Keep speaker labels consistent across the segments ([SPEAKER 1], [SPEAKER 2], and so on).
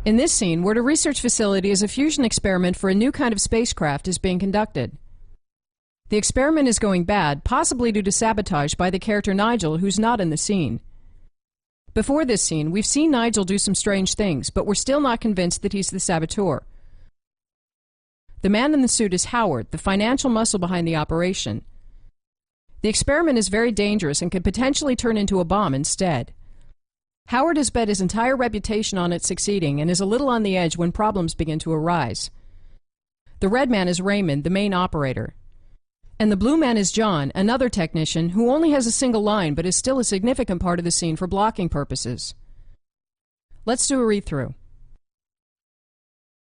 [SPEAKER 1] In this scene, we're at a research facility as a fusion experiment for a new kind of spacecraft is being conducted. The experiment is going bad, possibly due to sabotage by the character Nigel, who's not in the scene. Before this scene, we've seen Nigel do some strange things, but we're still not convinced that he's the saboteur. The man in the suit is Howard, the financial muscle behind the operation. The experiment is very dangerous and could potentially turn into a bomb instead. Howard has bet his entire reputation on it succeeding and is a little on the edge when problems begin to arise. The red man is Raymond, the main operator. And the blue man is John, another technician who only has a single line but is still a significant part of the scene for blocking purposes. Let's do a read-through.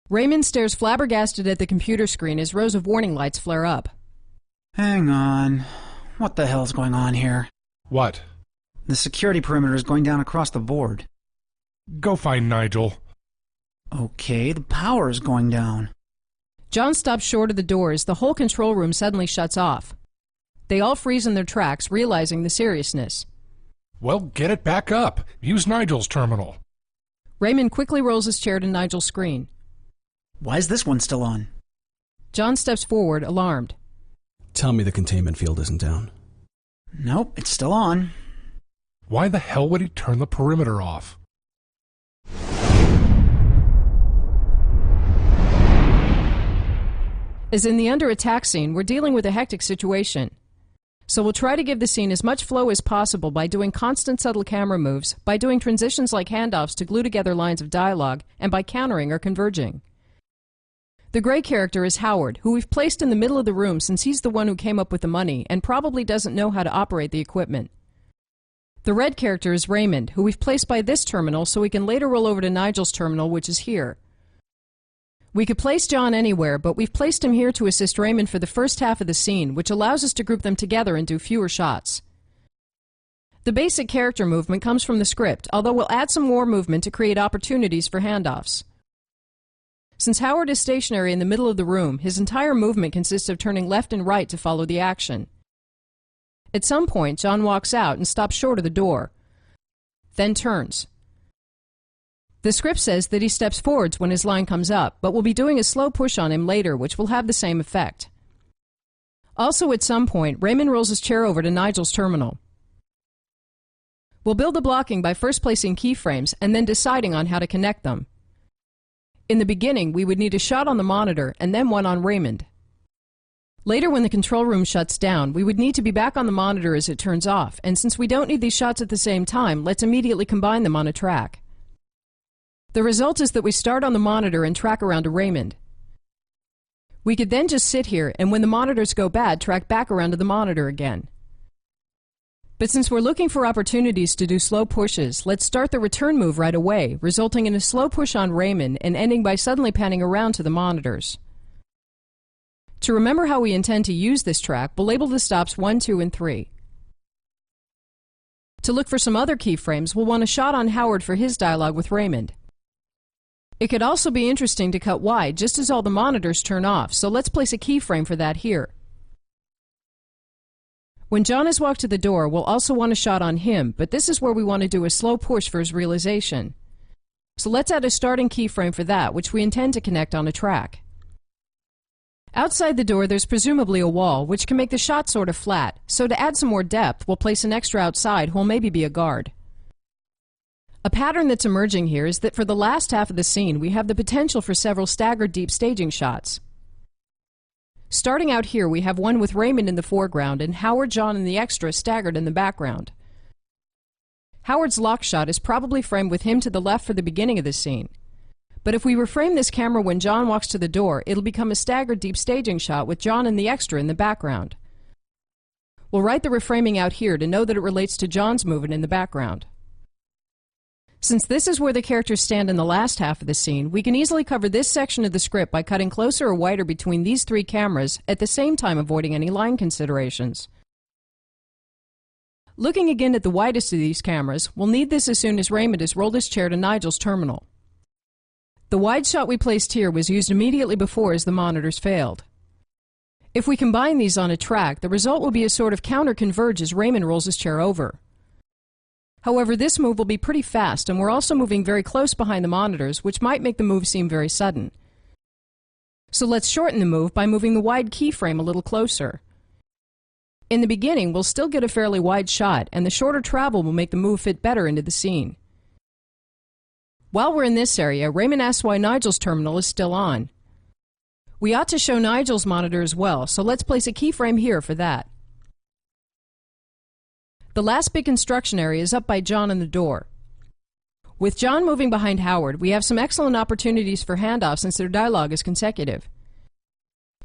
[SPEAKER 1] Raymond stares flabbergasted at the computer screen as rows of warning lights flare up.
[SPEAKER 2] Hang on. What the hell's going on here?
[SPEAKER 3] What?
[SPEAKER 2] The security perimeter is going down across the board.
[SPEAKER 3] Go find Nigel.
[SPEAKER 2] Okay, the power is going down.
[SPEAKER 1] John stops short of the door as the whole control room suddenly shuts off. They all freeze in their tracks, realizing the seriousness.
[SPEAKER 3] Well, get it back up. Use Nigel's terminal.
[SPEAKER 1] Raymond quickly rolls his chair to Nigel's screen.
[SPEAKER 2] Why is this one still on?
[SPEAKER 1] John steps forward, alarmed.
[SPEAKER 4] Tell me the containment field isn't down.
[SPEAKER 2] Nope, it's still on.
[SPEAKER 3] Why the hell would he turn the perimeter off?
[SPEAKER 1] As in the under attack scene, we're dealing with a hectic situation. So we'll try to give the scene as much flow as possible by doing constant subtle camera moves, by doing transitions like handoffs to glue together lines of dialogue, and by countering or converging. The gray character is Howard, who we've placed in the middle of the room since he's the one who came up with the money and probably doesn't know how to operate the equipment. The red character is Raymond, who we've placed by this terminal so we can later roll over to Nigel's terminal, which is here. We could place John anywhere, but we've placed him here to assist Raymond for the first half of the scene, which allows us to group them together and do fewer shots. The basic character movement comes from the script, although we'll add some more movement to create opportunities for handoffs. Since Howard is stationary in the middle of the room, his entire movement consists of turning left and right to follow the action. At some point, John walks out and stops short of the door, then turns. The script says that he steps forwards when his line comes up, but we'll be doing a slow push on him later, which will have the same effect. Also, at some point, Raymond rolls his chair over to Nigel's terminal. We'll build the blocking by first placing keyframes and then deciding on how to connect them. In the beginning, we would need a shot on the monitor and then one on Raymond. Later, when the control room shuts down, we would need to be back on the monitor as it turns off, and since we don't need these shots at the same time, let's immediately combine them on a track. The result is that we start on the monitor and track around to Raymond. We could then just sit here, and when the monitors go bad, track back around to the monitor again. But since we're looking for opportunities to do slow pushes, let's start the return move right away, resulting in a slow push on Raymond and ending by suddenly panning around to the monitors. To remember how we intend to use this track, we'll label the stops 1, 2, and 3. To look for some other keyframes, we'll want a shot on Howard for his dialogue with Raymond. It could also be interesting to cut wide just as all the monitors turn off, so let's place a keyframe for that here. When John has walked to the door, we'll also want a shot on him, but this is where we want to do a slow push for his realization. So let's add a starting keyframe for that, which we intend to connect on a track. Outside the door, there's presumably a wall, which can make the shot sort of flat, so to add some more depth, we'll place an extra outside who will maybe be a guard. A pattern that's emerging here is that for the last half of the scene, we have the potential for several staggered deep staging shots. Starting out here, we have one with Raymond in the foreground and Howard, John, and the extra staggered in the background. Howard's lock shot is probably framed with him to the left for the beginning of the scene. But if we reframe this camera when John walks to the door, it'll become a staggered deep staging shot with John and the extra in the background. We'll write the reframing out here to know that it relates to John's movement in the background. Since this is where the characters stand in the last half of the scene, we can easily cover this section of the script by cutting closer or wider between these three cameras, at the same time avoiding any line considerations. Looking again at the widest of these cameras, we'll need this as soon as Raymond has rolled his chair to Nigel's terminal. The wide shot we placed here was used immediately before as the monitors failed. If we combine these on a track, the result will be a sort of counter-converge as Raymond rolls his chair over. However, this move will be pretty fast, and we're also moving very close behind the monitors, which might make the move seem very sudden. So let's shorten the move by moving the wide keyframe a little closer. In the beginning, we'll still get a fairly wide shot, and the shorter travel will make the move fit better into the scene. While we're in this area, Raymond asks why Nigel's terminal is still on. We ought to show Nigel's monitor as well, so let's place a keyframe here for that. The last big construction area is up by John and the door. With John moving behind Howard, we have some excellent opportunities for handoff since their dialogue is consecutive.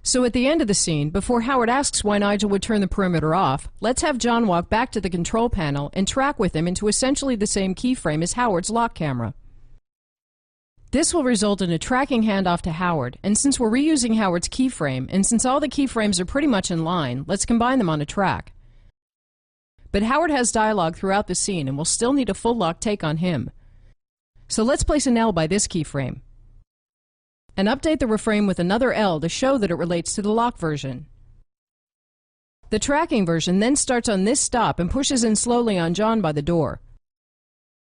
[SPEAKER 1] So at the end of the scene, before Howard asks why Nigel would turn the perimeter off, let's have John walk back to the control panel and track with him into essentially the same keyframe as Howard's lock camera. This will result in a tracking handoff to Howard, and since we're reusing Howard's keyframe, and since all the keyframes are pretty much in line, let's combine them on a track. But Howard has dialogue throughout the scene, and we'll still need a full lock take on him. So let's place an L by this keyframe, and update the reframe with another L to show that it relates to the lock version. The tracking version then starts on this stop and pushes in slowly on John by the door.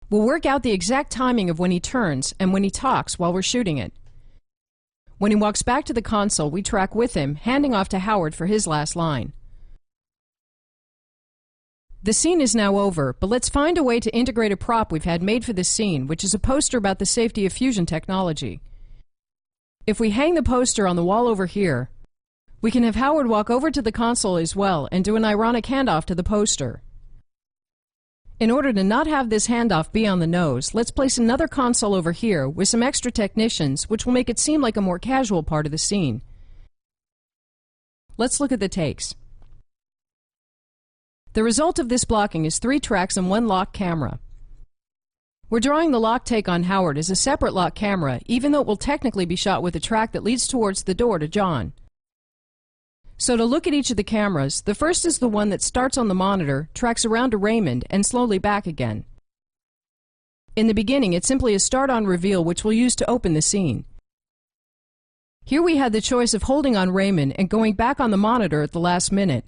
[SPEAKER 1] We'll work out the exact timing of when he turns and when he talks while we're shooting it. When he walks back to the console, we track with him, handing off to Howard for his last line. The scene is now over, but let's find a way to integrate a prop we've had made for this scene, which is a poster about the safety of fusion technology. If we hang the poster on the wall over here, we can have Howard walk over to the console as well and do an ironic handoff to the poster. In order to not have this handoff be on the nose, let's place another console over here with some extra technicians, which will make it seem like a more casual part of the scene. Let's look at the takes. The result of this blocking is 3 tracks and 1 lock camera. We're drawing the lock take on Howard as a separate lock camera, even though it will technically be shot with a track that leads towards the door to John. So to look at each of the cameras, the first is the one that starts on the monitor, tracks around to Raymond, and slowly back again. In the beginning, it's simply a start-on reveal which we'll use to open the scene. Here we had the choice of holding on Raymond and going back on the monitor at the last minute.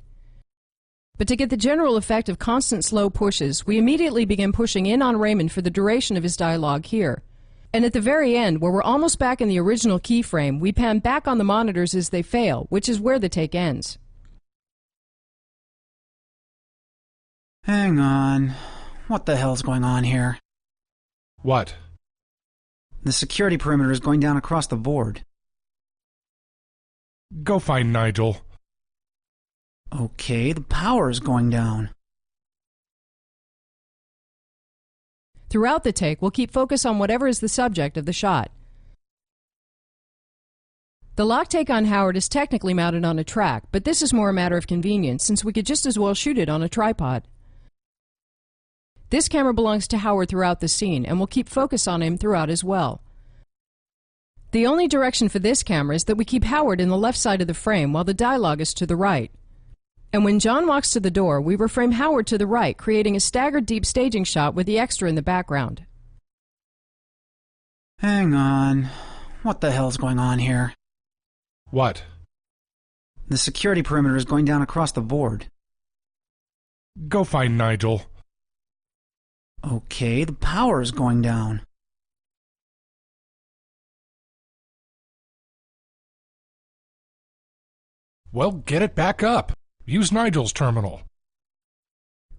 [SPEAKER 1] But to get the general effect of constant slow pushes, we immediately begin pushing in on Raymond for the duration of his dialogue here. And at the very end, where we're almost back in the original keyframe, we pan back on the monitors as they fail, which is where the take ends.
[SPEAKER 2] Hang on. What the hell's going on here?
[SPEAKER 3] What?
[SPEAKER 2] The security perimeter is going down across the board.
[SPEAKER 3] Go find Nigel.
[SPEAKER 2] Okay, the power is going down.
[SPEAKER 1] Throughout the take, we'll keep focus on whatever is the subject of the shot. The lock take on Howard is technically mounted on a track, but this is more a matter of convenience since we could just as well shoot it on a tripod. This camera belongs to Howard throughout the scene, and we'll keep focus on him throughout as well. The only direction for this camera is that we keep Howard in the left side of the frame while the dialogue is to the right. And when John walks to the door, we reframe Howard to the right, creating a staggered deep staging shot with the extra in the background.
[SPEAKER 2] Hang on. What the hell's going on here?
[SPEAKER 3] What?
[SPEAKER 2] The security perimeter is going down across the board.
[SPEAKER 3] Go find Nigel.
[SPEAKER 2] Okay, the power is going down.
[SPEAKER 3] Well, get it back up. Use Nigel's terminal.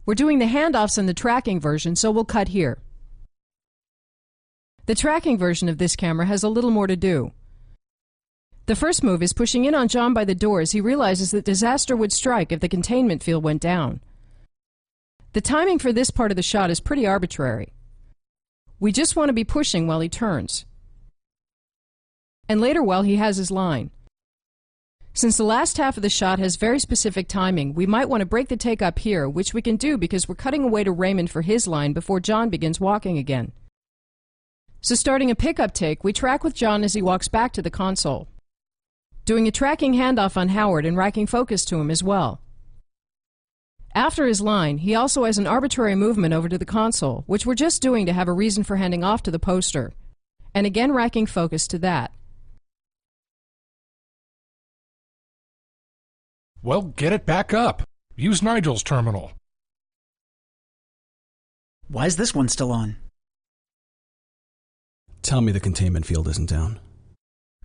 [SPEAKER 1] We're doing the handoffs in the tracking version, so we'll cut here. The tracking version of this camera has a little more to do. The first move is pushing in on John by the door as he realizes that disaster would strike if the containment field went down. The timing for this part of the shot is pretty arbitrary. We just want to be pushing while he turns, and later while he has his line. Since the last half of the shot has very specific timing, we might want to break the take up here, which we can do because we're cutting away to Raymond for his line before John begins walking again. So starting a pickup take, we track with John as he walks back to the console, doing a tracking handoff on Howard and racking focus to him as well. After his line, he also has an arbitrary movement over to the console, which we're just doing to have a reason for handing off to the poster, and again racking focus to that.
[SPEAKER 3] Well, get it back up. Use Nigel's terminal.
[SPEAKER 2] Why is this one still on?
[SPEAKER 4] Tell me the containment field isn't down.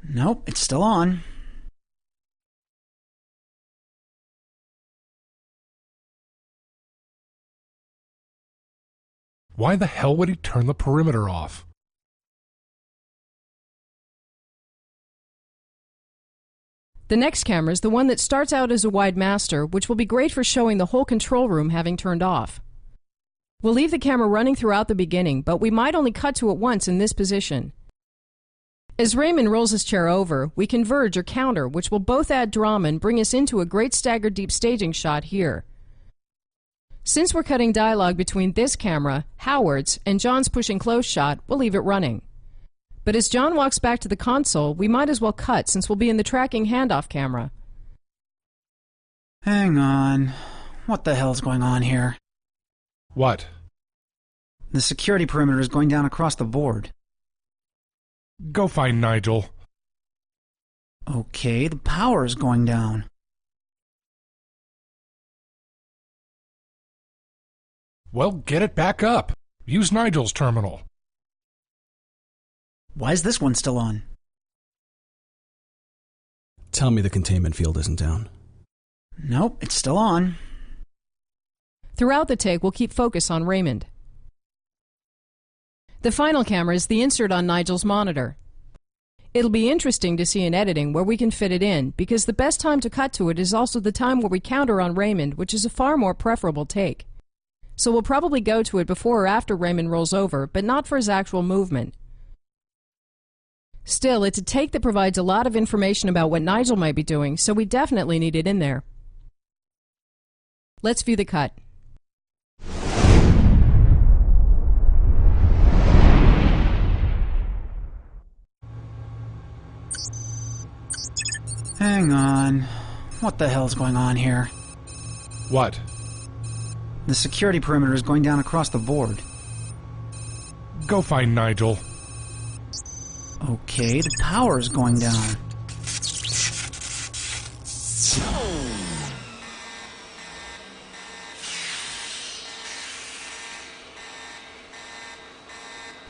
[SPEAKER 2] Nope, it's still on.
[SPEAKER 3] Why the hell would he turn the perimeter off?
[SPEAKER 1] The next camera is the one that starts out as a wide master, which will be great for showing the whole control room having turned off. We'll leave the camera running throughout the beginning, but we might only cut to it once in this position. As Raymond rolls his chair over, we converge or counter, which will both add drama and bring us into a great staggered deep staging shot here. Since we're cutting dialogue between this camera, Howard's, and John's pushing close shot, we'll leave it running. But as John walks back to the console, we might as well cut since we'll be in the tracking handoff camera.
[SPEAKER 2] Hang on. What the hell's going on here?
[SPEAKER 3] What?
[SPEAKER 2] The security perimeter is going down across the board.
[SPEAKER 3] Go find Nigel.
[SPEAKER 2] Okay, the power is going down.
[SPEAKER 3] Well, get it back up. Use Nigel's terminal.
[SPEAKER 2] Why is this one still on?
[SPEAKER 4] Tell me the containment field isn't down.
[SPEAKER 2] Nope, it's still on.
[SPEAKER 1] Throughout the take, we'll keep focus on Raymond. The final camera is the insert on Nigel's monitor. It'll be interesting to see in editing where we can fit it in, because the best time to cut to it is also the time where we counter on Raymond, which is a far more preferable take. So we'll probably go to it before or after Raymond rolls over, but not for his actual movement. Still, it's a take that provides a lot of information about what Nigel might be doing, so we definitely need it in there. Let's view the cut.
[SPEAKER 2] Hang on. What the hell's going on here?
[SPEAKER 3] What?
[SPEAKER 2] The security perimeter is going down across the board.
[SPEAKER 3] Go find Nigel.
[SPEAKER 2] Okay, the power is going down.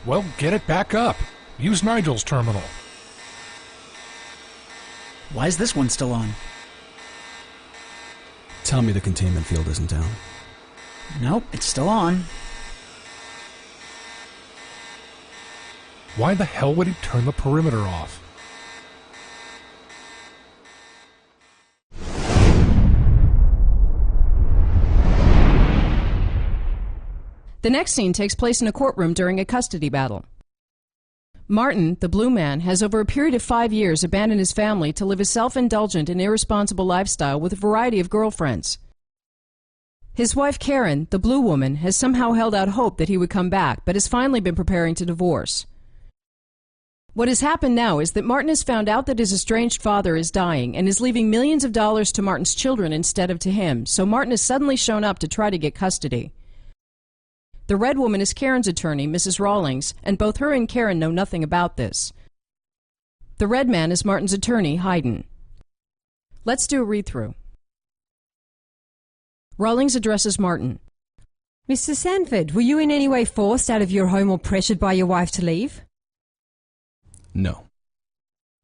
[SPEAKER 3] Well, get it back up. Use Nigel's terminal.
[SPEAKER 2] Why is this one still on?
[SPEAKER 4] Tell me the containment field isn't down.
[SPEAKER 2] Nope, it's still on.
[SPEAKER 3] Why the hell would he turn the perimeter off?
[SPEAKER 1] The next scene takes place in a courtroom during a custody battle. Martin, the blue man, has over a period of 5 years abandoned his family to live a self-indulgent and irresponsible lifestyle with a variety of girlfriends. His wife Karen, the blue woman, has somehow held out hope that he would come back, but has finally been preparing to divorce. What has happened now is that Martin has found out that his estranged father is dying and is leaving millions of dollars to Martin's children instead of to him, so Martin has suddenly shown up to try to get custody. The red woman is Karen's attorney, Mrs. Rawlings, and both her and Karen know nothing about this. The red man is Martin's attorney, Hayden. Let's do a read-through. Rawlings addresses Martin.
[SPEAKER 5] Mr. Sanford, were you in any way forced out of your home or pressured by your wife to leave?
[SPEAKER 4] No.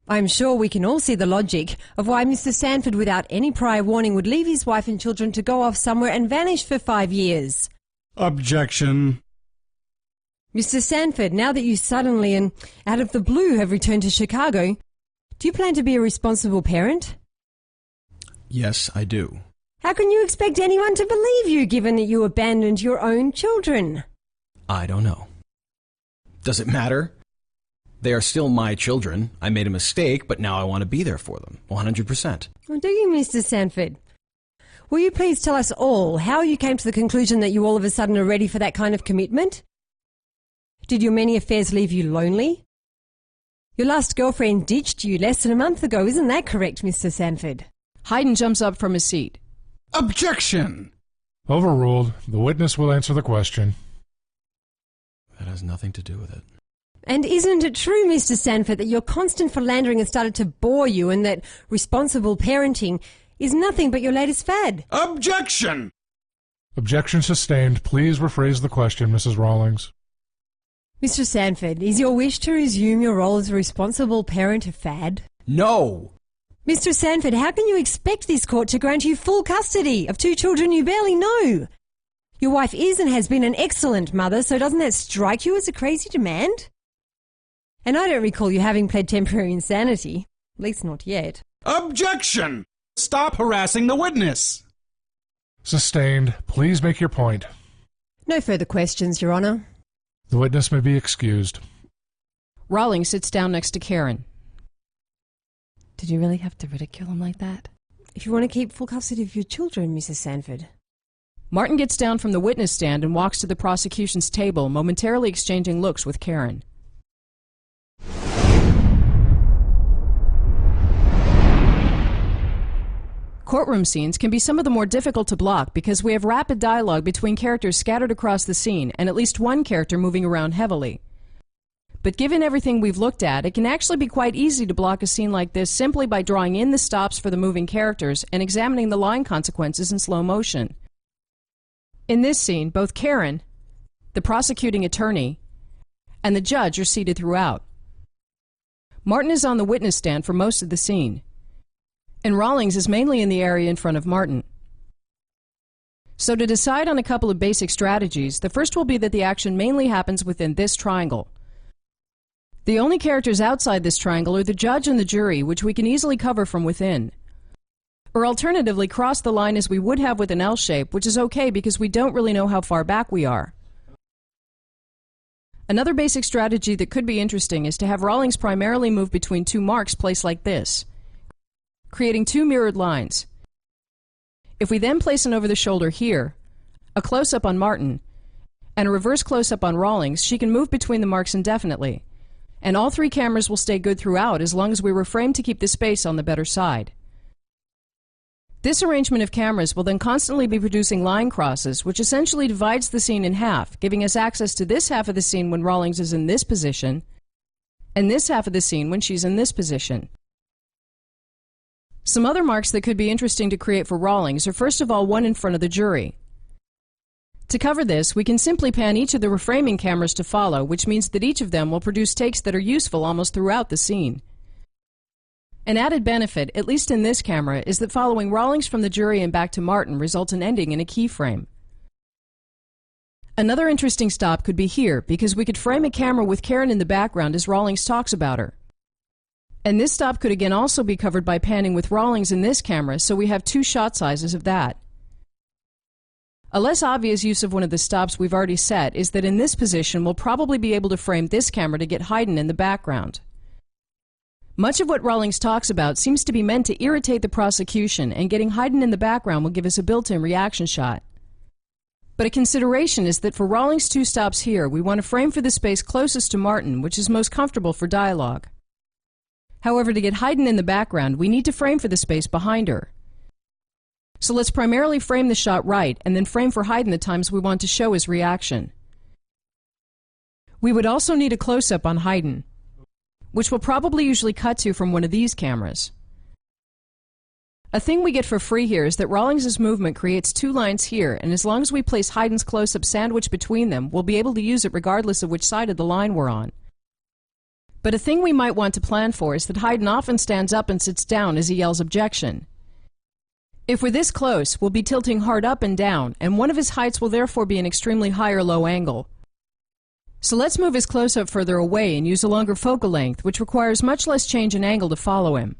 [SPEAKER 5] I'm sure we can all see the logic of why Mr. Sanford, without any prior warning, would leave his wife and children to go off somewhere and vanish for 5 years.
[SPEAKER 6] Objection.
[SPEAKER 5] Mr. Sanford, now that you suddenly and out of the blue have returned to Chicago, do you plan to be a responsible parent?
[SPEAKER 4] Yes, I do.
[SPEAKER 5] How can you expect anyone to believe you, given that you abandoned your own children?
[SPEAKER 4] I don't know. Does it matter? They are still my children. I made a mistake, but now I want to be there for them, 100%.
[SPEAKER 5] Well, do you, Mr. Sanford? Will you please tell us all how you came to the conclusion that you all of a sudden are ready for that kind of commitment? Did your many affairs leave you lonely? Your last girlfriend ditched you less than a month ago, isn't that correct, Mr. Sanford?
[SPEAKER 1] Hayden jumps up from his seat.
[SPEAKER 6] Objection.
[SPEAKER 3] Overruled. The witness will answer the question.
[SPEAKER 4] That has nothing to do with it.
[SPEAKER 5] And isn't it true, Mr. Sanford, that your constant philandering has started to bore you and that responsible parenting is nothing but your latest fad?
[SPEAKER 6] Objection.
[SPEAKER 3] Objection sustained. Please rephrase the question, Mrs. Rawlings.
[SPEAKER 5] Mr. Sanford, is your wish to resume your role as a responsible parent a fad?
[SPEAKER 4] No!
[SPEAKER 5] Mr. Sanford, how can you expect this court to grant you full custody of 2 children you barely know? Your wife is and has been an excellent mother, so doesn't that strike you as a crazy demand? And I don't recall you having pled temporary insanity. At least not yet.
[SPEAKER 6] Objection! Stop harassing the witness!
[SPEAKER 3] Sustained. Please make your point.
[SPEAKER 5] No further questions, Your Honour.
[SPEAKER 3] The witness may be excused.
[SPEAKER 1] Rawlings sits down next to Karen. Did you really have to ridicule him like that?
[SPEAKER 5] If you want to keep full custody of your children, Mrs. Sanford.
[SPEAKER 1] Martin gets down from the witness stand and walks to the prosecution's table, momentarily exchanging looks with Karen. Courtroom scenes can be some of the more difficult to block because we have rapid dialogue between characters scattered across the scene and at least one character moving around heavily. But given everything we've looked at, it can actually be quite easy to block a scene like this simply by drawing in the stops for the moving characters and examining the line consequences in slow motion. In this scene, both Karen, the prosecuting attorney, and the judge are seated throughout. Martin is on the witness stand for most of the scene, and Rawlings is mainly in the area in front of Martin. So to decide on a couple of basic strategies, the first will be that the action mainly happens within this triangle. The only characters outside this triangle are the judge and the jury, which we can easily cover from within. Or alternatively, cross the line as we would have with an L shape, which is okay because we don't really know how far back we are. Another basic strategy that could be interesting is to have Rawlings primarily move between 2 marks placed like this, creating 2 mirrored lines. If we then place an over-the-shoulder here, a close-up on Martin, and a reverse close-up on Rawlings, she can move between the marks indefinitely. And all 3 cameras will stay good throughout as long as we reframe to keep the space on the better side. This arrangement of cameras will then constantly be producing line crosses, which essentially divides the scene in half, giving us access to this half of the scene when Rawlings is in this position, and this half of the scene when she's in this position. Some other marks that could be interesting to create for Rawlings are first of all one in front of the jury. To cover this, we can simply pan each of the reframing cameras to follow, which means that each of them will produce takes that are useful almost throughout the scene. An added benefit, at least in this camera, is that following Rawlings from the jury and back to Martin results in ending in a keyframe. Another interesting stop could be here, because we could frame a camera with Karen in the background as Rawlings talks about her. And this stop could again also be covered by panning with Rawlings in this camera, so we have 2 shot sizes of that. A less obvious use of one of the stops we've already set is that in this position we'll probably be able to frame this camera to get Hayden in the background. Much of what Rawlings talks about seems to be meant to irritate the prosecution, and getting Hayden in the background will give us a built-in reaction shot. But a consideration is that for Rawlings' 2 stops here, we want to frame for the space closest to Martin, which is most comfortable for dialogue. However, to get Hayden in the background, we need to frame for the space behind her. So let's primarily frame the shot right, and then frame for Hayden the times we want to show his reaction. We would also need a close-up on Hayden, which we'll probably usually cut to from one of these cameras. A thing we get for free here is that Rawlings' movement creates 2 lines here, and as long as we place Hayden's close-up sandwiched between them, we'll be able to use it regardless of which side of the line we're on. But a thing we might want to plan for is that Hayden often stands up and sits down as he yells objection. If we're this close, we'll be tilting hard up and down, and one of his heights will therefore be an extremely high or low angle. So let's move his close-up further away and use a longer focal length, which requires much less change in angle to follow him.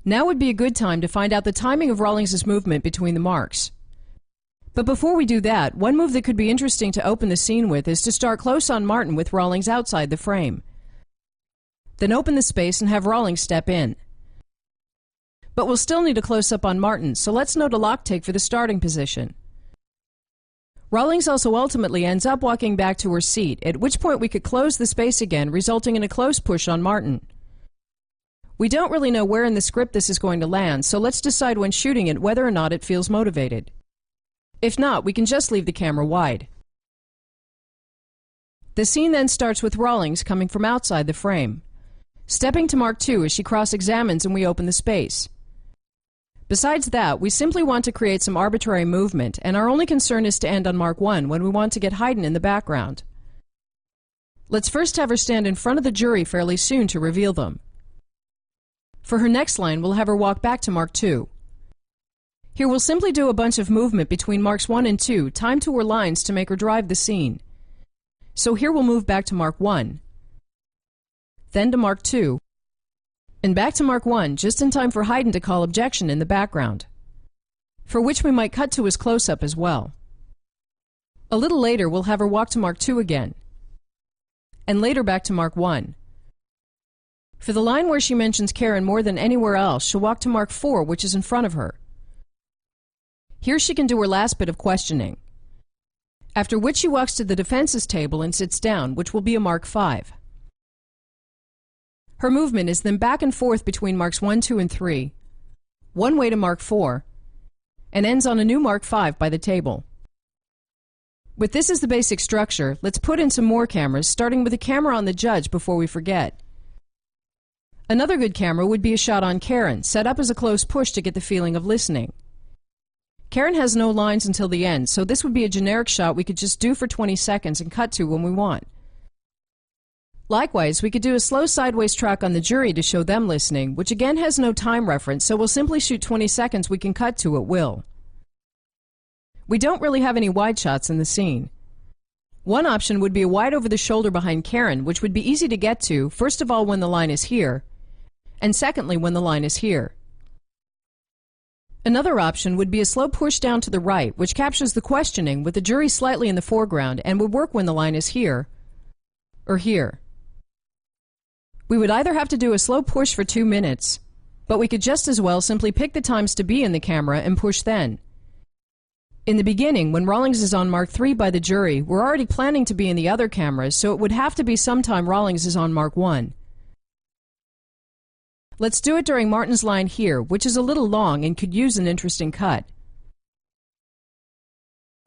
[SPEAKER 1] Now would be a good time to find out the timing of Rawlings' movement between the marks. But before we do that, one move that could be interesting to open the scene with is to start close on Martin with Rawlings outside the frame. Then open the space and have Rawlings step in. But we'll still need a close-up on Martin, so let's note a lock take for the starting position. Rawlings also ultimately ends up walking back to her seat, at which point we could close the space again, resulting in a close push on Martin. We don't really know where in the script this is going to land, so let's decide when shooting it whether or not it feels motivated. If not, we can just leave the camera wide. The scene then starts with Rawlings coming from outside the frame, stepping to Mark II as she cross-examines and we open the space. Besides that, we simply want to create some arbitrary movement, and our only concern is to end on Mark 1 when we want to get Haydn in the background. Let's first have her stand in front of the jury fairly soon to reveal them. For her next line, we'll have her walk back to Mark 2. Here we'll simply do a bunch of movement between Marks 1 and 2, timed to her lines to make her drive the scene. So here we'll move back to Mark 1, then to Mark 2, and back to Mark 1 just in time for Haydn to call objection in the background, for which we might cut to his close-up as well. A little later we'll have her walk to Mark 2 again, and later back to Mark 1. For the line where she mentions Karen more than anywhere else, she'll walk to Mark 4, which is in front of her. Here she can do her last bit of questioning, after which she walks to the defenses table and sits down, which will be a Mark 5. Her movement is then back and forth between Marks 1, 2, and 3, one way to Mark 4, and ends on a new Mark 5 by the table. With this as the basic structure, let's put in some more cameras, starting with a camera on the judge before we forget. Another good camera would be a shot on Karen, set up as a close push to get the feeling of listening. Karen has no lines until the end, so this would be a generic shot we could just do for 20 seconds and cut to when we want. Likewise, we could do a slow sideways track on the jury to show them listening, which again has no time reference, so we'll simply shoot 20 seconds we can cut to at will. We don't really have any wide shots in the scene. One option would be a wide over the shoulder behind Karen, which would be easy to get to, first of all when the line is here, and secondly when the line is here. Another option would be a slow push down to the right, which captures the questioning with the jury slightly in the foreground and would work when the line is here or here. We would either have to do a slow push for 2 minutes, but we could just as well simply pick the times to be in the camera and push then. In the beginning, when Rawlings is on Mark 3 by the jury, we're already planning to be in the other cameras, so it would have to be sometime Rawlings is on Mark 1. Let's do it during Martin's line here, which is a little long and could use an interesting cut.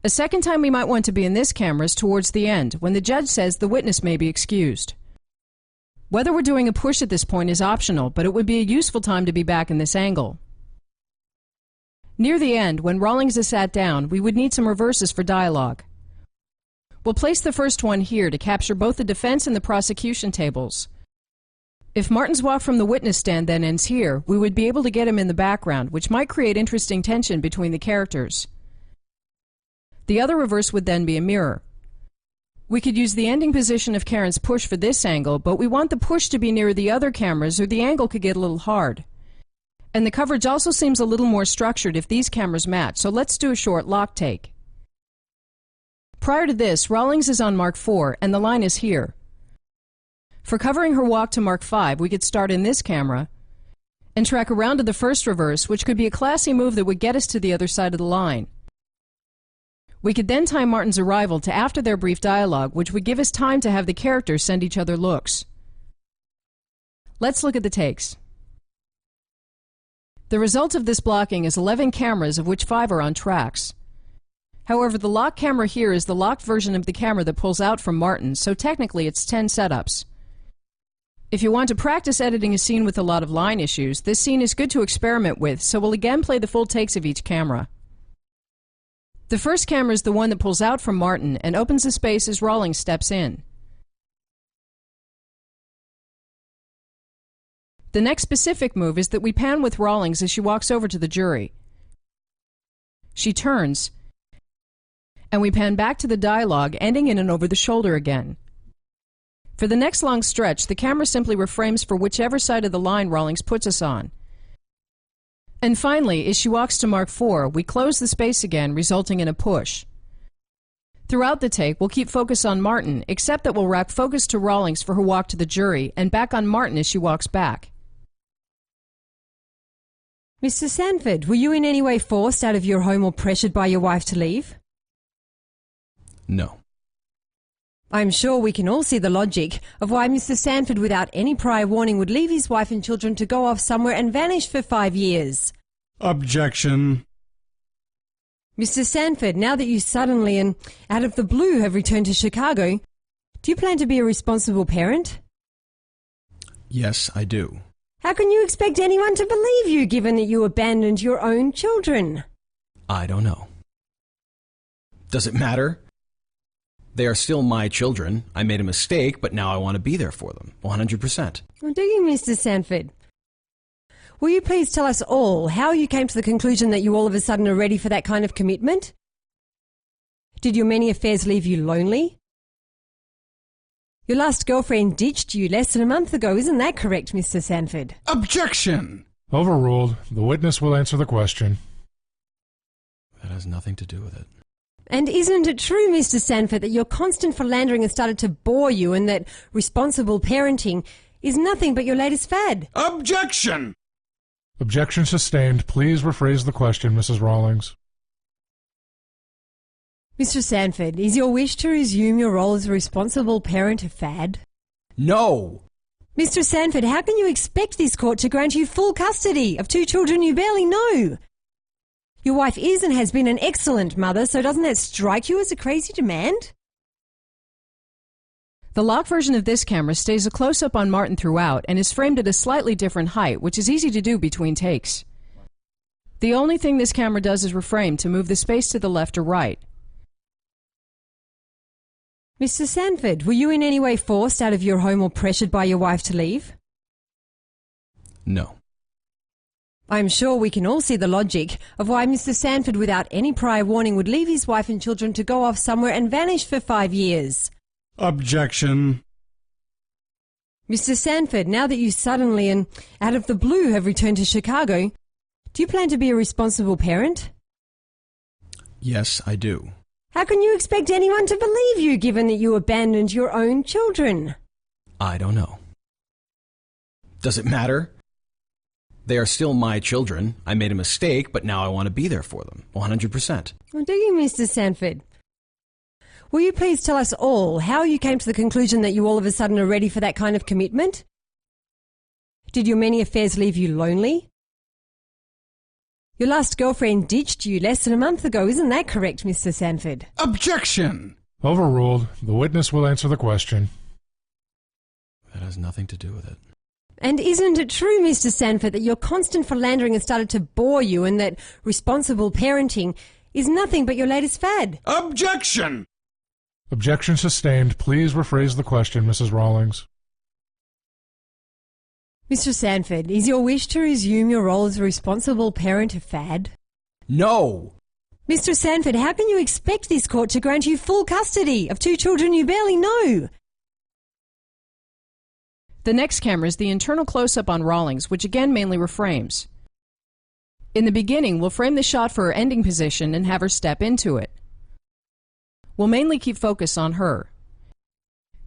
[SPEAKER 1] A second time we might want to be in this camera is towards the end, when the judge says the witness may be excused. Whether we're doing a push at this point is optional, but it would be a useful time to be back in this angle. Near the end, when Rawlings is sat down, we would need some reverses for dialogue. We'll place the first one here to capture both the defense and the prosecution tables. If Martin's walk from the witness stand then ends here, we would be able to get him in the background, which might create interesting tension between the characters. The other reverse would then be a mirror. We could use the ending position of Karen's push for this angle, but we want the push to be near the other cameras or the angle could get a little hard. And the coverage also seems a little more structured if these cameras match, so let's do a short lock take. Prior to this, Rawlings is on Mark 4 and the line is here. For covering her walk to Mark 5, we could start in this camera and track around to the first reverse, which could be a classy move that would get us to the other side of the line. We could then time Martin's arrival to after their brief dialogue, which would give us time to have the characters send each other looks. Let's look at the takes. The result of this blocking is 11 cameras, of which 5 are on tracks. However, the lock camera here is the locked version of the camera that pulls out from Martin, so technically it's 10 setups. If you want to practice editing a scene with a lot of line issues, this scene is good to experiment with, so we'll again play the full takes of each camera. The first camera is the one that pulls out from Martin and opens the space as Rawlings steps in. The next specific move is that we pan with Rawlings as she walks over to the jury. She turns, and we pan back to the dialogue, ending in an over the shoulder again. For the next long stretch, the camera simply reframes for whichever side of the line Rawlings puts us on. And finally, as she walks to Mark 4, we close the space again, resulting in a push. Throughout the take, we'll keep focus on Martin, except that we'll rack focus to Rawlings for her walk to the jury, and back on Martin as she walks back.
[SPEAKER 5] Mr. Sanford, were you in any way forced out of your home or pressured by your wife to leave?
[SPEAKER 4] No.
[SPEAKER 5] I'm sure we can all see the logic of why Mr. Sanford, without any prior warning, would leave his wife and children to go off somewhere and vanish for 5 years.
[SPEAKER 6] Objection.
[SPEAKER 5] Mr. Sanford, now that you suddenly and out of the blue have returned to Chicago, do you plan to be a responsible parent?
[SPEAKER 4] Yes, I do.
[SPEAKER 5] How can you expect anyone to believe you given that you abandoned your own children?
[SPEAKER 4] I don't know. Does it matter? They are still my children. I made a mistake, but now I want to be there for them, 100%.
[SPEAKER 5] Well, do you, Mr. Sanford? Will you please tell us all how you came to the conclusion that you all of a sudden are ready for that kind of commitment? Did your many affairs leave you lonely? Your last girlfriend ditched you less than a month ago, isn't that correct, Mr. Sanford?
[SPEAKER 6] Objection!
[SPEAKER 3] Overruled. The witness will answer the question.
[SPEAKER 4] That has nothing to do with it.
[SPEAKER 5] And isn't it true, Mr. Sanford, that your constant philandering has started to bore you and that responsible parenting is nothing but your latest fad?
[SPEAKER 6] Objection!
[SPEAKER 3] Objection sustained. Please rephrase the question, Mrs. Rawlings.
[SPEAKER 5] Mr. Sanford, is your wish to resume your role as a responsible parent a fad?
[SPEAKER 4] No!
[SPEAKER 5] Mr. Sanford, how can you expect this court to grant you full custody of two children you barely know? Your wife is and has been an excellent mother, so doesn't that strike you as a crazy demand?
[SPEAKER 1] The lock version of this camera stays a close-up on Martin throughout and is framed at a slightly different height, which is easy to do between takes. The only thing this camera does is reframe to move the space to the left or right.
[SPEAKER 5] Mr. Sanford, were you in any way forced out of your home or pressured by your wife to leave?
[SPEAKER 4] No.
[SPEAKER 5] I'm sure we can all see the logic of why Mr. Sanford, without any prior warning, would leave his wife and children to go off somewhere and vanish for 5 years.
[SPEAKER 6] Objection!
[SPEAKER 5] Mr. Sanford, now that you suddenly and out of the blue have returned to Chicago, do you plan to be a responsible parent?
[SPEAKER 4] Yes, I do.
[SPEAKER 5] How can you expect anyone to believe you given that you abandoned your own children?
[SPEAKER 4] I don't know. Does it matter? They are still my children. I made a mistake, but now I want to be there for them, 100%.
[SPEAKER 5] Well, do you, Mr. Sanford? Will you please tell us all how you came to the conclusion that you all of a sudden are ready for that kind of commitment? Did your many affairs leave you lonely? Your last girlfriend ditched you less than a month ago, isn't that correct, Mr. Sanford?
[SPEAKER 6] Objection!
[SPEAKER 3] Overruled. The witness will answer the question.
[SPEAKER 4] That has nothing to do with it.
[SPEAKER 5] And isn't it true, Mr. Sanford, that your constant philandering has started to bore you and that responsible parenting is nothing but your latest fad?
[SPEAKER 6] Objection!
[SPEAKER 3] Objection sustained. Please rephrase the question, Mrs. Rawlings.
[SPEAKER 5] Mr. Sanford, is your wish to resume your role as a responsible parent a fad?
[SPEAKER 4] No!
[SPEAKER 5] Mr. Sanford, how can you expect this court to grant you full custody of two children you barely know?
[SPEAKER 1] The next camera is the internal close-up on Rawlings, which again mainly reframes. In the beginning, we'll frame the shot for her ending position and have her step into it. We'll mainly keep focus on her,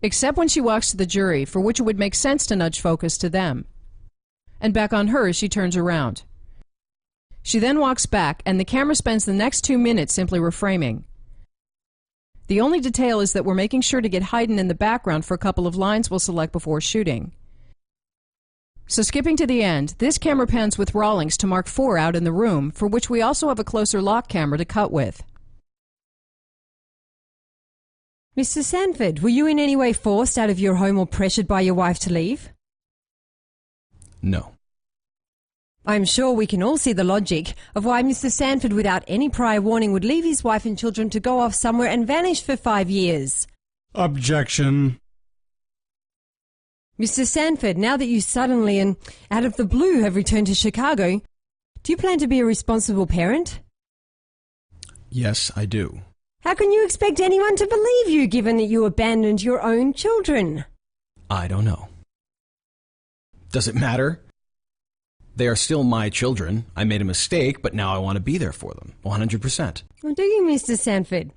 [SPEAKER 1] except when she walks to the jury, for which it would make sense to nudge focus to them, and back on her as she turns around. She then walks back, and the camera spends the next 2 minutes simply reframing. The only detail is that we're making sure to get Hayden in the background for a couple of lines we'll select before shooting. So skipping to the end, this camera pans with Rawlings to mark 4 out in the room, for which we also have a closer lock camera to cut with.
[SPEAKER 5] Mr. Sanford, were you in any way forced out of your home or pressured by your wife to leave?
[SPEAKER 4] No.
[SPEAKER 5] I'm sure we can all see the logic of why Mr. Sanford, without any prior warning, would leave his wife and children to go off somewhere and vanish for 5 years.
[SPEAKER 6] Objection!
[SPEAKER 5] Mr. Sanford, now that you suddenly and out of the blue have returned to Chicago, do you plan to be a responsible parent?
[SPEAKER 4] Yes, I do.
[SPEAKER 5] How can you expect anyone to believe you given that you abandoned your own children?
[SPEAKER 4] I don't know. Does it matter? They are still my children. I made a mistake, but now I want to be there for them, 100%.
[SPEAKER 5] Well, do you, Mr. Sanford?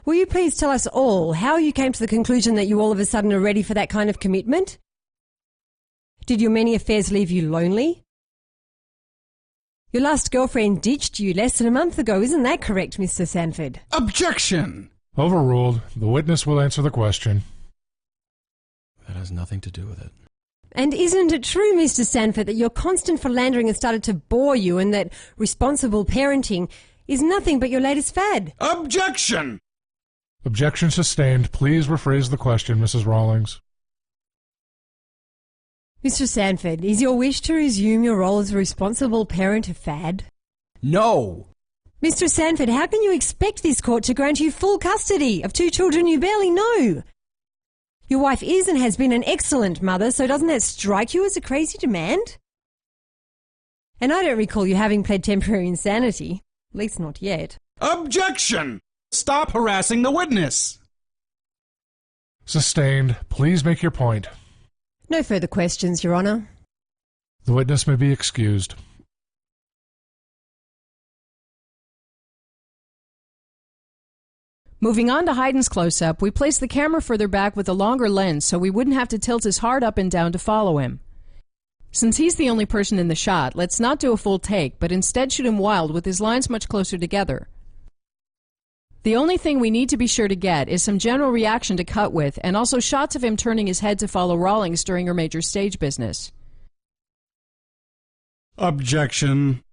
[SPEAKER 5] Will you please tell us all how you came to the conclusion that you all of a sudden are ready for that kind of commitment? Did your many affairs leave you lonely? Your last girlfriend ditched you less than a month ago, isn't that correct, Mr. Sanford?
[SPEAKER 6] Objection!
[SPEAKER 3] Overruled. The witness will answer the question.
[SPEAKER 4] That has nothing to do with it.
[SPEAKER 5] And isn't it true, Mr. Sanford, that your constant philandering has started to bore you and that responsible parenting is nothing but your latest fad?
[SPEAKER 6] Objection!
[SPEAKER 3] Objection sustained. Please rephrase the question, Mrs. Rawlings.
[SPEAKER 5] Mr. Sanford, is your wish to resume your role as a responsible parent a fad?
[SPEAKER 4] No!
[SPEAKER 5] Mr. Sanford, how can you expect this court to grant you full custody of two children you barely know? Your wife is and has been an excellent mother, so doesn't that strike you as a crazy demand? And I don't recall you having pled temporary insanity. At least not yet.
[SPEAKER 6] Objection! Stop harassing the witness!
[SPEAKER 3] Sustained. Please make your point.
[SPEAKER 5] No further questions, Your Honour.
[SPEAKER 3] The witness may be excused.
[SPEAKER 1] Moving on to Hayden's close-up, we placed the camera further back with a longer lens so we wouldn't have to tilt his heart up and down to follow him. Since he's the only person in the shot, let's not do a full take, but instead shoot him wild with his lines much closer together. The only thing we need to be sure to get is some general reaction to cut with, and also shots of him turning his head to follow Rawlings during her major stage business.
[SPEAKER 6] Objection.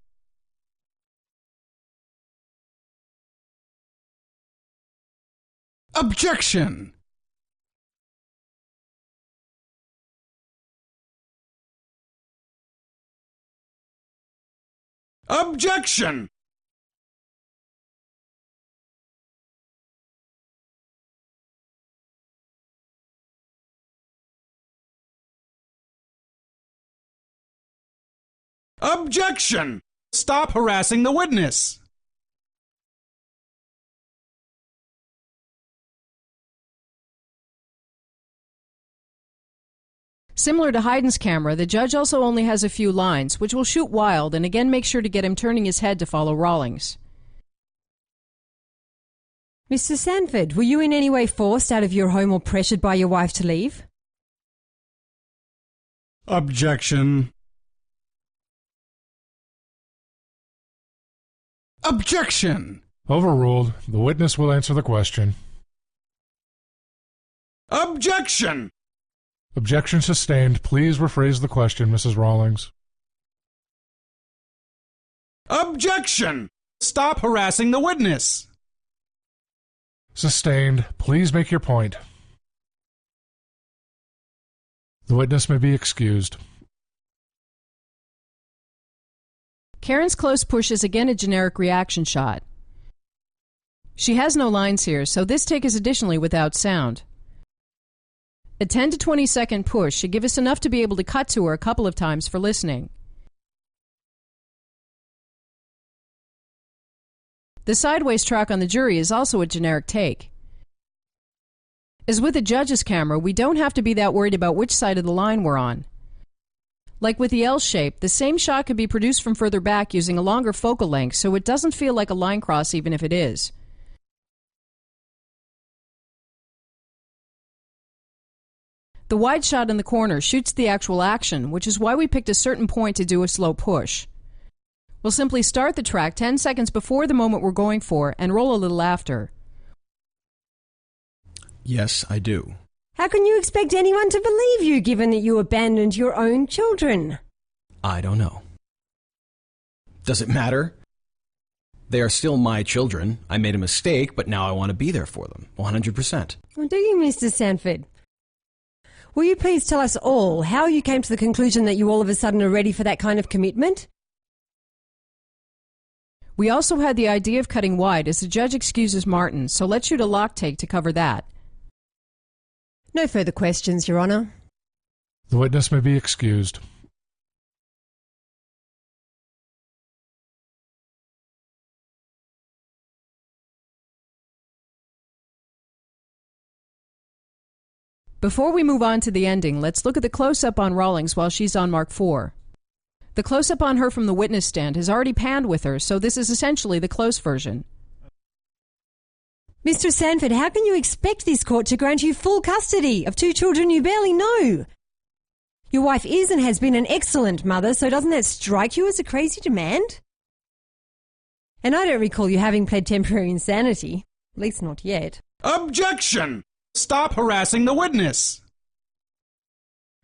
[SPEAKER 6] Objection! Objection! Objection! Stop harassing the witness!
[SPEAKER 1] Similar to Hayden's camera, the judge also only has a few lines, which will shoot wild and again make sure to get him turning his head to follow Rawlings.
[SPEAKER 5] Mr. Sanford, were you in any way forced out of your home or pressured by your wife to leave?
[SPEAKER 6] Objection. Objection!
[SPEAKER 3] Overruled. The witness will answer the question.
[SPEAKER 6] Objection!
[SPEAKER 3] Objection sustained. Please rephrase the question, Mrs. Rawlings.
[SPEAKER 6] Objection! Stop harassing the witness!
[SPEAKER 3] Sustained. Please make your point. The witness may be excused.
[SPEAKER 1] Karen's close push is again a generic reaction shot. She has no lines here, so this take is additionally without sound. A 10 to 20 second push should give us enough to be able to cut to her a couple of times for listening. The sideways track on the jury is also a generic take. As with a judge's camera, we don't have to be that worried about which side of the line we're on. Like with the L shape, the same shot could be produced from further back using a longer focal length, so it doesn't feel like a line cross even if it is. The wide shot in the corner shoots the actual action, which is why we picked a certain point to do a slow push. We'll simply start the track 10 seconds before the moment we're going for and roll a little after.
[SPEAKER 4] Yes, I do.
[SPEAKER 5] How can you expect anyone to believe you given that you abandoned your own children?
[SPEAKER 4] I don't know. Does it matter? They are still my children. I made a mistake, but now I want to be there for them, 100%.
[SPEAKER 5] Well, do you, Mr. Sanford? Will you please tell us all how you came to the conclusion that you all of a sudden are ready for that kind of commitment?
[SPEAKER 1] We also had the idea of cutting wide as the judge excuses Martin, so let's shoot a lock take to cover that.
[SPEAKER 5] No further questions, Your Honour.
[SPEAKER 3] The witness may be excused.
[SPEAKER 1] Before we move on to the ending, let's look at the close-up on Rawlings while she's on Mark IV. The close-up on her from the witness stand has already panned with her, so this is essentially the close version.
[SPEAKER 5] Mr. Sanford, how can you expect this court to grant you full custody of two children you barely know? Your wife is and has been an excellent mother, so doesn't that strike you as a crazy demand? And I don't recall you having pled temporary insanity. At least not yet.
[SPEAKER 6] Objection! Stop harassing the witness!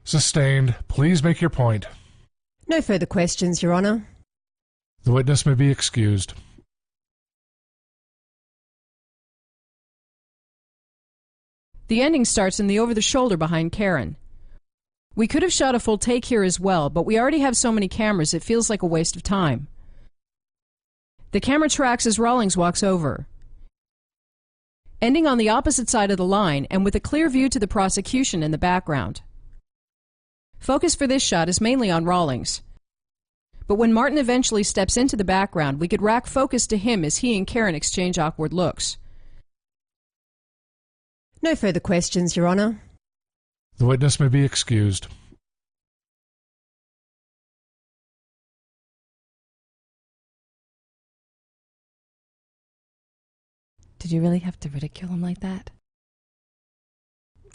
[SPEAKER 3] Sustained. Please make your point.
[SPEAKER 5] No further questions, Your Honour.
[SPEAKER 3] The witness may be excused.
[SPEAKER 1] The ending starts in the over-the-shoulder behind Karen. We could have shot a full take here as well, but we already have so many cameras it feels like a waste of time. The camera tracks as Rawlings walks over, ending on the opposite side of the line and with a clear view to the prosecution in the background. Focus for this shot is mainly on Rawlings, but when Martin eventually steps into the background, we could rack focus to him as he and Karen exchange awkward looks.
[SPEAKER 5] No further questions, Your Honor.
[SPEAKER 3] The witness may be excused.
[SPEAKER 7] Did you really have to ridicule him like that?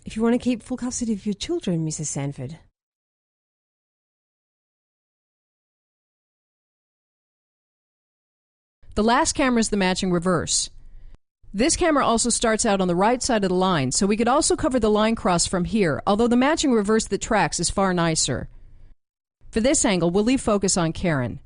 [SPEAKER 5] If you want to keep full custody of your children, Mrs. Sanford.
[SPEAKER 1] The last camera is the matching reverse. This camera also starts out on the right side of the line, so we could also cover the line cross from here, although the matching reverse that tracks is far nicer. For this angle, we'll leave focus on Karen.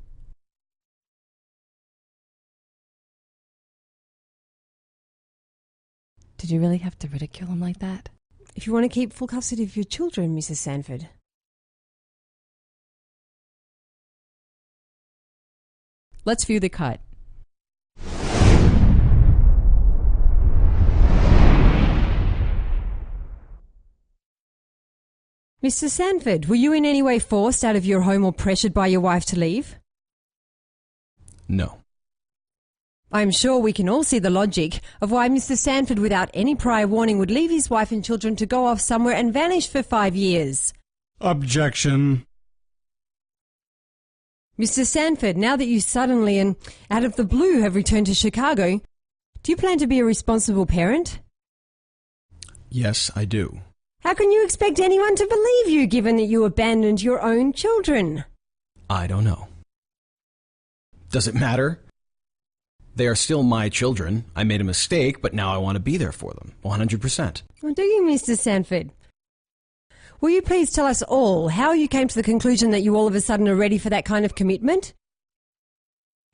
[SPEAKER 7] Did you really have to ridicule him like that?
[SPEAKER 5] If you want to keep full custody of your children, Mrs. Sanford.
[SPEAKER 1] Let's view the cut.
[SPEAKER 5] Mr. Sanford, were you in any way forced out of your home or pressured by your wife to leave?
[SPEAKER 4] No.
[SPEAKER 5] I'm sure we can all see the logic of why Mr. Sanford, without any prior warning, would leave his wife and children to go off somewhere and vanish for 5 years.
[SPEAKER 6] Objection.
[SPEAKER 5] Mr. Sanford, now that you suddenly and out of the blue have returned to Chicago, do you plan to be a responsible parent?
[SPEAKER 4] Yes, I do.
[SPEAKER 5] How can you expect anyone to believe you, given that you abandoned your own children?
[SPEAKER 4] I don't know. Does it matter? They are still my children. I made a mistake, but now I want to be there for them, 100%.
[SPEAKER 5] Well, do you, Mr. Sanford? Will you please tell us all how you came to the conclusion that you all of a sudden are ready for that kind of commitment?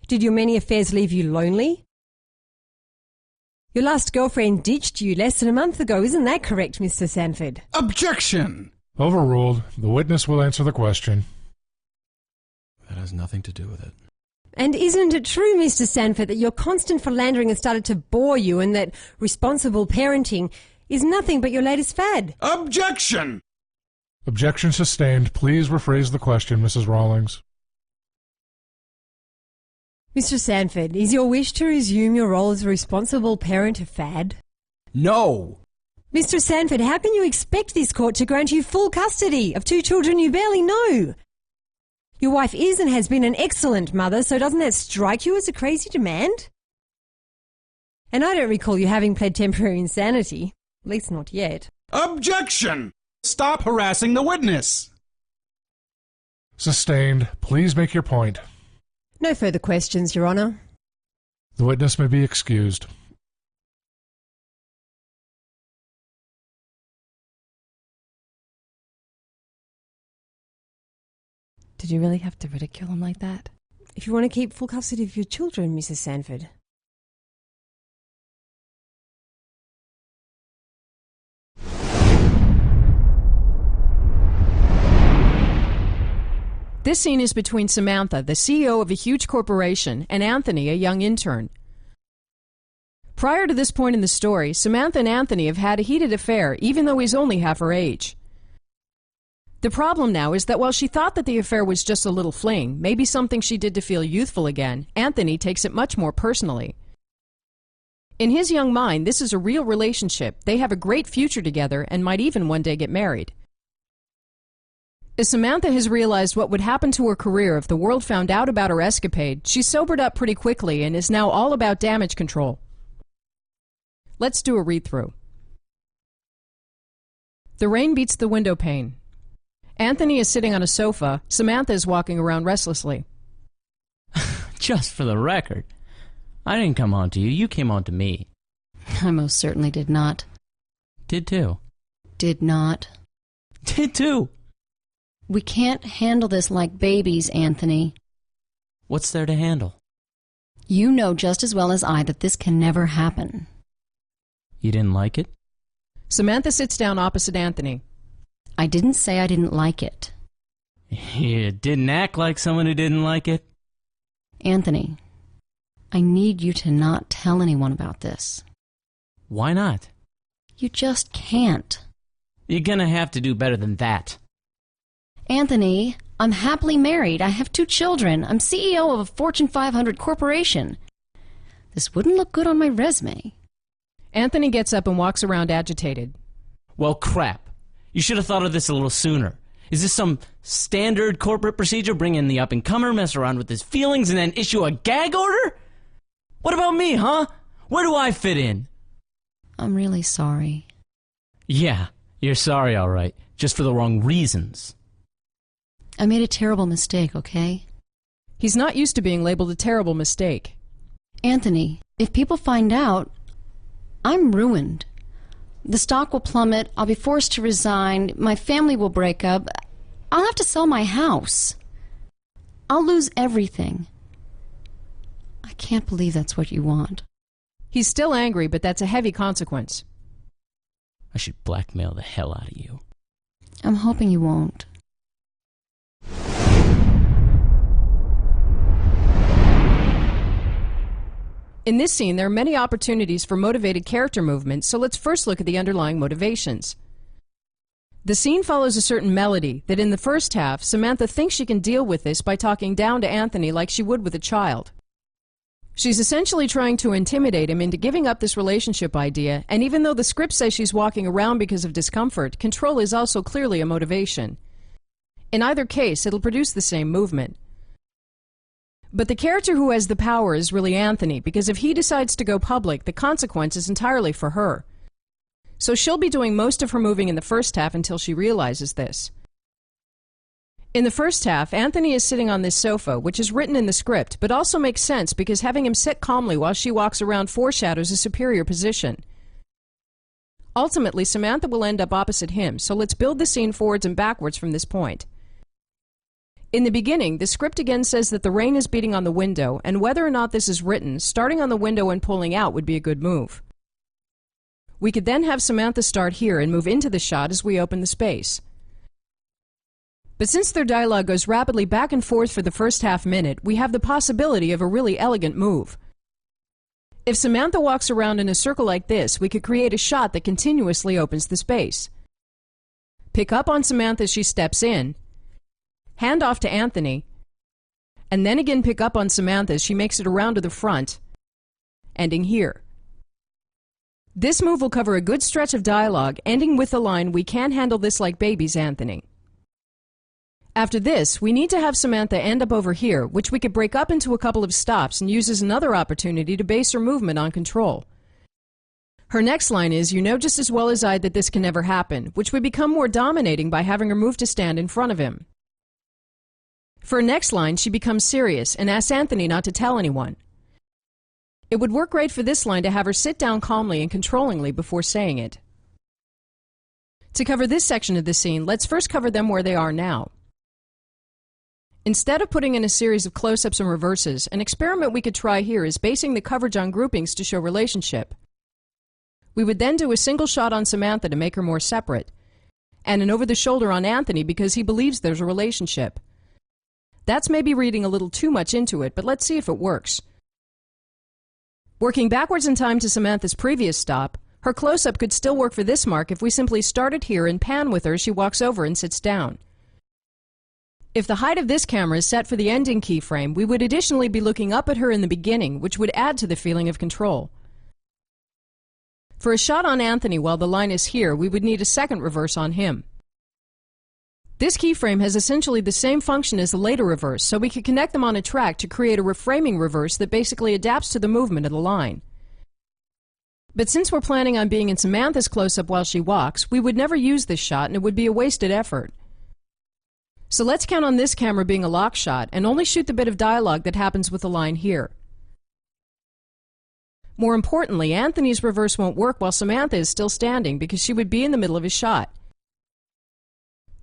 [SPEAKER 5] Did your many affairs leave you lonely? Your last girlfriend ditched you less than a month ago, isn't that correct, Mr. Sanford?
[SPEAKER 6] Objection.
[SPEAKER 3] Overruled. The witness will answer the question.
[SPEAKER 4] That has nothing to do with it.
[SPEAKER 5] And isn't it true, Mr. Sanford, that your constant philandering has started to bore you and that responsible parenting is nothing but your latest fad?
[SPEAKER 6] Objection.
[SPEAKER 3] Objection sustained. Please rephrase the question, Mrs. Rawlings.
[SPEAKER 5] Mr. Sanford, is your wish to resume your role as a responsible parent a fad?
[SPEAKER 4] No!
[SPEAKER 5] Mr. Sanford, how can you expect this court to grant you full custody of 2 children you barely know? Your wife is and has been an excellent mother, so doesn't that strike you as a crazy demand? And I don't recall you having pled temporary insanity, at least not yet.
[SPEAKER 6] Objection. Stop harassing the witness.
[SPEAKER 3] Sustained. Please make your point.
[SPEAKER 5] No further questions, Your Honor.
[SPEAKER 3] The witness may be excused.
[SPEAKER 7] Did you really have to ridicule him like that?
[SPEAKER 5] If you want to keep full custody of your children, Mrs. Sanford.
[SPEAKER 1] This scene is between Samantha, the CEO of a huge corporation, and Anthony, a young intern. Prior to this point in the story, Samantha and Anthony have had a heated affair, even though he's only half her age. The problem now is that while she thought that the affair was just a little fling, maybe something she did to feel youthful again, Anthony takes it much more personally. In his young mind, this is a real relationship. They have a great future together and might even one day get married. As Samantha has realized what would happen to her career if the world found out about her escapade, she's sobered up pretty quickly and is now all about damage control. Let's do a read-through. The rain beats the window pane. Anthony is sitting on a sofa. Samantha is walking around restlessly.
[SPEAKER 8] Just for the record, I didn't come on to you. You came on to me.
[SPEAKER 7] I most certainly did not.
[SPEAKER 8] Did too.
[SPEAKER 7] Did not.
[SPEAKER 8] Did too.
[SPEAKER 7] We can't handle this like babies, Anthony.
[SPEAKER 8] What's there to handle?
[SPEAKER 7] You know just as well as I that this can never happen.
[SPEAKER 8] You didn't like it?
[SPEAKER 1] Samantha sits down opposite Anthony.
[SPEAKER 7] I didn't say I didn't like it.
[SPEAKER 8] You didn't act like someone who didn't like it.
[SPEAKER 7] Anthony, I need you to not tell anyone about this.
[SPEAKER 8] Why not?
[SPEAKER 7] You just can't.
[SPEAKER 8] You're gonna have to do better than that.
[SPEAKER 7] Anthony, I'm happily married. I have 2 children. I'm CEO of a Fortune 500 corporation. This wouldn't look good on my resume.
[SPEAKER 1] Anthony gets up and walks around agitated.
[SPEAKER 8] Well, crap. You should have thought of this a little sooner. Is this some standard corporate procedure? Bring in the up-and-comer, mess around with his feelings, and then issue a gag order? What about me, huh? Where do I fit in?
[SPEAKER 7] I'm really sorry.
[SPEAKER 8] Yeah, you're sorry, all right. Just for the wrong reasons.
[SPEAKER 7] I made a terrible mistake, okay?
[SPEAKER 1] He's not used to being labeled a terrible mistake.
[SPEAKER 7] Anthony, if people find out, I'm ruined. The stock will plummet, I'll be forced to resign, my family will break up, I'll have to sell my house. I'll lose everything. I can't believe that's what you want.
[SPEAKER 1] He's still angry, but that's a heavy consequence.
[SPEAKER 8] I should blackmail the hell out of you.
[SPEAKER 7] I'm hoping you won't.
[SPEAKER 1] In this scene, there are many opportunities for motivated character movement, so let's first look at the underlying motivations. The scene follows a certain melody that in the first half, Samantha thinks she can deal with this by talking down to Anthony like she would with a child. She's essentially trying to intimidate him into giving up this relationship idea, and even though the script says she's walking around because of discomfort, control is also clearly a motivation. In either case, it'll produce the same movement. But the character who has the power is really Anthony, because if he decides to go public, the consequence is entirely for her. So she'll be doing most of her moving in the first half until she realizes this. In the first half, Anthony is sitting on this sofa, which is written in the script, but also makes sense because having him sit calmly while she walks around foreshadows a superior position. Ultimately, Samantha will end up opposite him, so let's build the scene forwards and backwards from this point. In the beginning, the script again says that the rain is beating on the window, and whether or not this is written, starting on the window and pulling out would be a good move. We could then have Samantha start here and move into the shot as we open the space. But since their dialogue goes rapidly back and forth for the first half minute, we have the possibility of a really elegant move. If Samantha walks around in a circle like this, we could create a shot that continuously opens the space. Pick up on Samantha as she steps in, hand off to Anthony, and then again pick up on Samantha as she makes it around to the front, ending here. This move will cover a good stretch of dialogue, ending with the line, "We can't handle this like babies, Anthony." After this, we need to have Samantha end up over here, which we could break up into a couple of stops and use as another opportunity to base her movement on control. Her next line is, "You know just as well as I that this can never happen," which would become more dominating by having her move to stand in front of him. For her next line, she becomes serious and asks Anthony not to tell anyone. It would work great for this line to have her sit down calmly and controllingly before saying it. To cover this section of the scene, let's first cover them where they are now. Instead of putting in a series of close-ups and reverses, an experiment we could try here is basing the coverage on groupings to show relationship. We would then do a single shot on Samantha to make her more separate, and an over-the-shoulder on Anthony because he believes there's a relationship. That's maybe reading a little too much into it, but let's see if it works. Working backwards in time to Samantha's previous stop, her close-up could still work for this mark if we simply started here and pan with her as she walks over and sits down. If the height of this camera is set for the ending keyframe, we would additionally be looking up at her in the beginning, which would add to the feeling of control. For a shot on Anthony while the line is here, we would need a second reverse on him. This keyframe has essentially the same function as the later reverse, so we could connect them on a track to create a reframing reverse that basically adapts to the movement of the line. But since we're planning on being in Samantha's close-up while she walks, we would never use this shot and it would be a wasted effort. So let's count on this camera being a lock shot and only shoot the bit of dialogue that happens with the line here. More importantly, Anthony's reverse won't work while Samantha is still standing because she would be in the middle of his shot.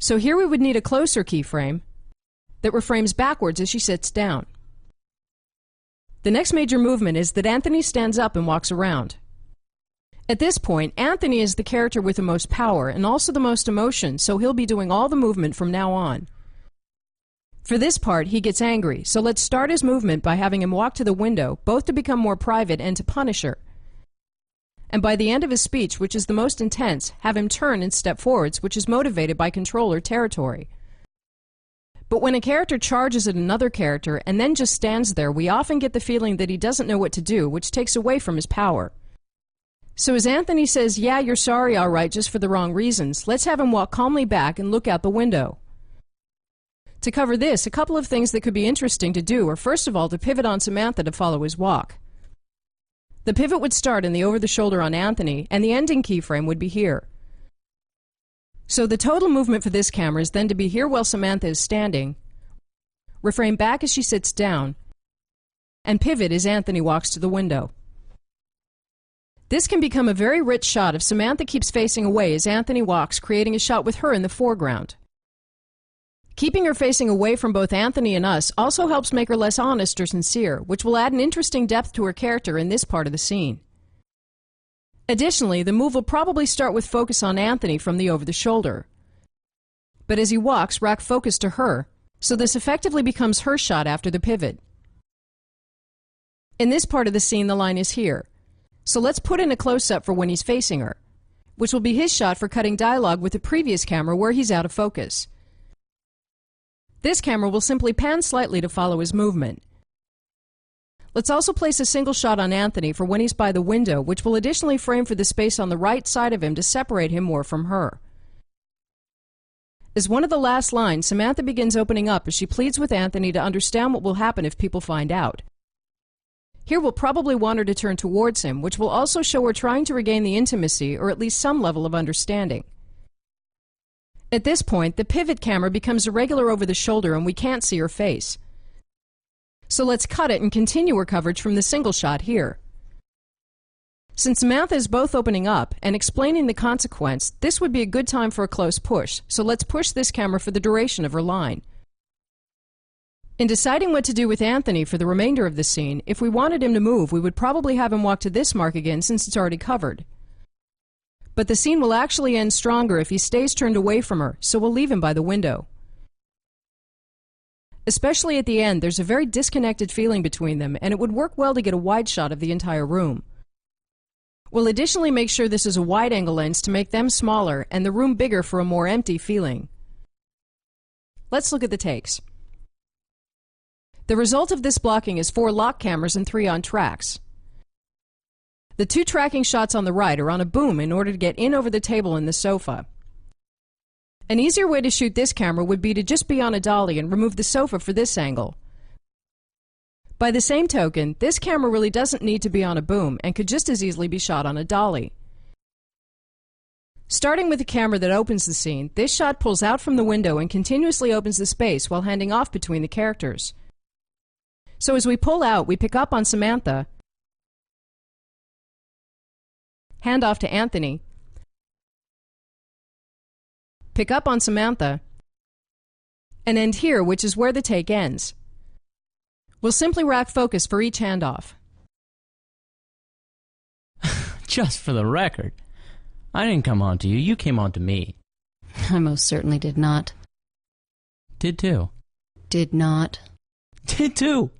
[SPEAKER 1] So here we would need a closer keyframe that reframes backwards as she sits down. The next major movement is that Anthony stands up and walks around. At this point, Anthony is the character with the most power and also the most emotion, so he'll be doing all the movement from now on. For this part, he gets angry, so let's start his movement by having him walk to the window, both to become more private and to punish her. And by the end of his speech, which is the most intense, have him turn and step forwards, which is motivated by control or territory. But when a character charges at another character and then just stands there, we often get the feeling that he doesn't know what to do, which takes away from his power. So as Anthony says, "Yeah, you're sorry, all right, just for the wrong reasons," let's have him walk calmly back and look out the window. To cover this, a couple of things that could be interesting to do are, first of all, to pivot on Samantha to follow his walk. The pivot would start in the over-the-shoulder on Anthony, and the ending keyframe would be here. So the total movement for this camera is then to be here while Samantha is standing, reframe back as she sits down, and pivot as Anthony walks to the window. This can become a very rich shot if Samantha keeps facing away as Anthony walks, creating a shot with her in the foreground. Keeping her facing away from both Anthony and us also helps make her less honest or sincere, which will add an interesting depth to her character in this part of the scene. Additionally, the move will probably start with focus on Anthony from the over-the-shoulder. But as he walks, rack focus to her, so this effectively becomes her shot after the pivot. In this part of the scene, the line is here. So let's put in a close-up for when he's facing her, which will be his shot for cutting dialogue with the previous camera where he's out of focus. This camera will simply pan slightly to follow his movement. Let's also place a single shot on Anthony for when he's by the window, which will additionally frame for the space on the right side of him to separate him more from her. As one of the last lines, Samantha begins opening up as she pleads with Anthony to understand what will happen if people find out. Here we'll probably want her to turn towards him, which will also show her trying to regain the intimacy or at least some level of understanding. At this point, the pivot camera becomes irregular over the shoulder and we can't see her face. So let's cut it and continue her coverage from the single shot here. Since Samantha is both opening up and explaining the consequence, this would be a good time for a close push, so let's push this camera for the duration of her line. In deciding what to do with Anthony for the remainder of the scene, if we wanted him to move, we would probably have him walk to this mark again since it's already covered. But the scene will actually end stronger if he stays turned away from her, so we'll leave him by the window. Especially at the end, there's a very disconnected feeling between them, and it would work well to get a wide shot of the entire room. We'll additionally make sure this is a wide-angle lens to make them smaller and the room bigger for a more empty feeling. Let's look at the takes. The result of this blocking is 4 lock cameras and 3 on tracks. The 2 tracking shots on the right are on a boom in order to get in over the table and the sofa. An easier way to shoot this camera would be to just be on a dolly and remove the sofa for this angle. By the same token, this camera really doesn't need to be on a boom and could just as easily be shot on a dolly. Starting with the camera that opens the scene, this shot pulls out from the window and continuously opens the space while handing off between the characters. So as we pull out, we pick up on Samantha, hand off to Anthony, pick up on Samantha, and end here, which is where the take ends. We'll simply rack focus for each handoff.
[SPEAKER 8] Just for the record, I didn't come on to you, you came on to me.
[SPEAKER 7] I most certainly did not.
[SPEAKER 8] Did too.
[SPEAKER 7] Did not.
[SPEAKER 8] Did too.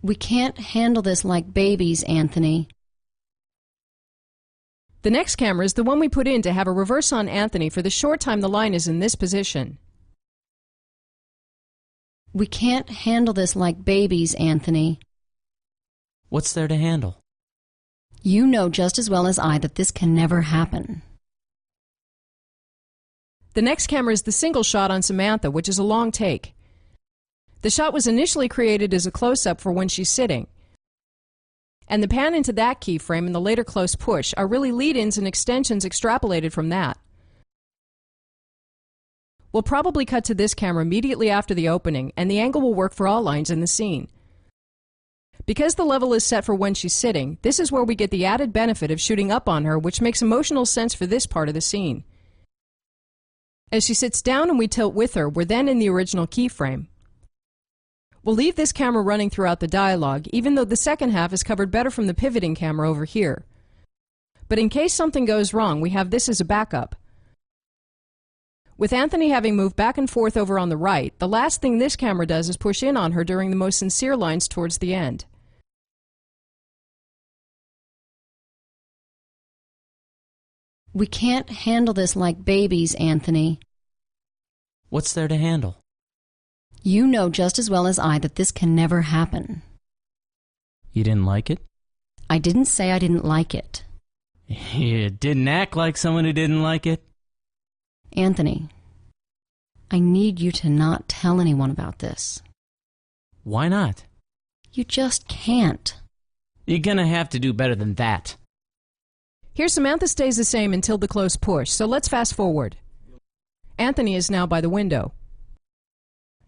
[SPEAKER 7] We can't handle this like babies, Anthony.
[SPEAKER 1] The next camera is the one we put in to have a reverse on Anthony for the short time the line is in this position.
[SPEAKER 7] We can't handle this like babies, Anthony.
[SPEAKER 8] What's there to handle?
[SPEAKER 7] You know just as well as I that this can never happen.
[SPEAKER 1] The next camera is the single shot on Samantha, which is a long take. The shot was initially created as a close-up for when she's sitting, and the pan into that keyframe and the later close push are really lead-ins and extensions extrapolated from that. We'll probably cut to this camera immediately after the opening, and the angle will work for all lines in the scene. Because the level is set for when she's sitting, this is where we get the added benefit of shooting up on her, which makes emotional sense for this part of the scene. As she sits down and we tilt with her, we're then in the original keyframe. We'll leave this camera running throughout the dialogue, even though the second half is covered better from the pivoting camera over here. But in case something goes wrong, we have this as a backup. With Anthony having moved back and forth over on the right, the last thing this camera does is push in on her during the most sincere lines towards the end.
[SPEAKER 7] We can't handle this like babies, Anthony.
[SPEAKER 8] What's there to handle?
[SPEAKER 7] You know just as well as I that this can never happen.
[SPEAKER 8] You didn't like it?
[SPEAKER 7] I didn't say I didn't like it.
[SPEAKER 8] You didn't act like someone who didn't like it?
[SPEAKER 7] Anthony, I need you to not tell anyone about this.
[SPEAKER 8] Why not?
[SPEAKER 7] You just can't.
[SPEAKER 8] You're gonna have to do better than that.
[SPEAKER 1] Here, Samantha stays the same until the close push, so let's fast forward. Anthony is now by the window.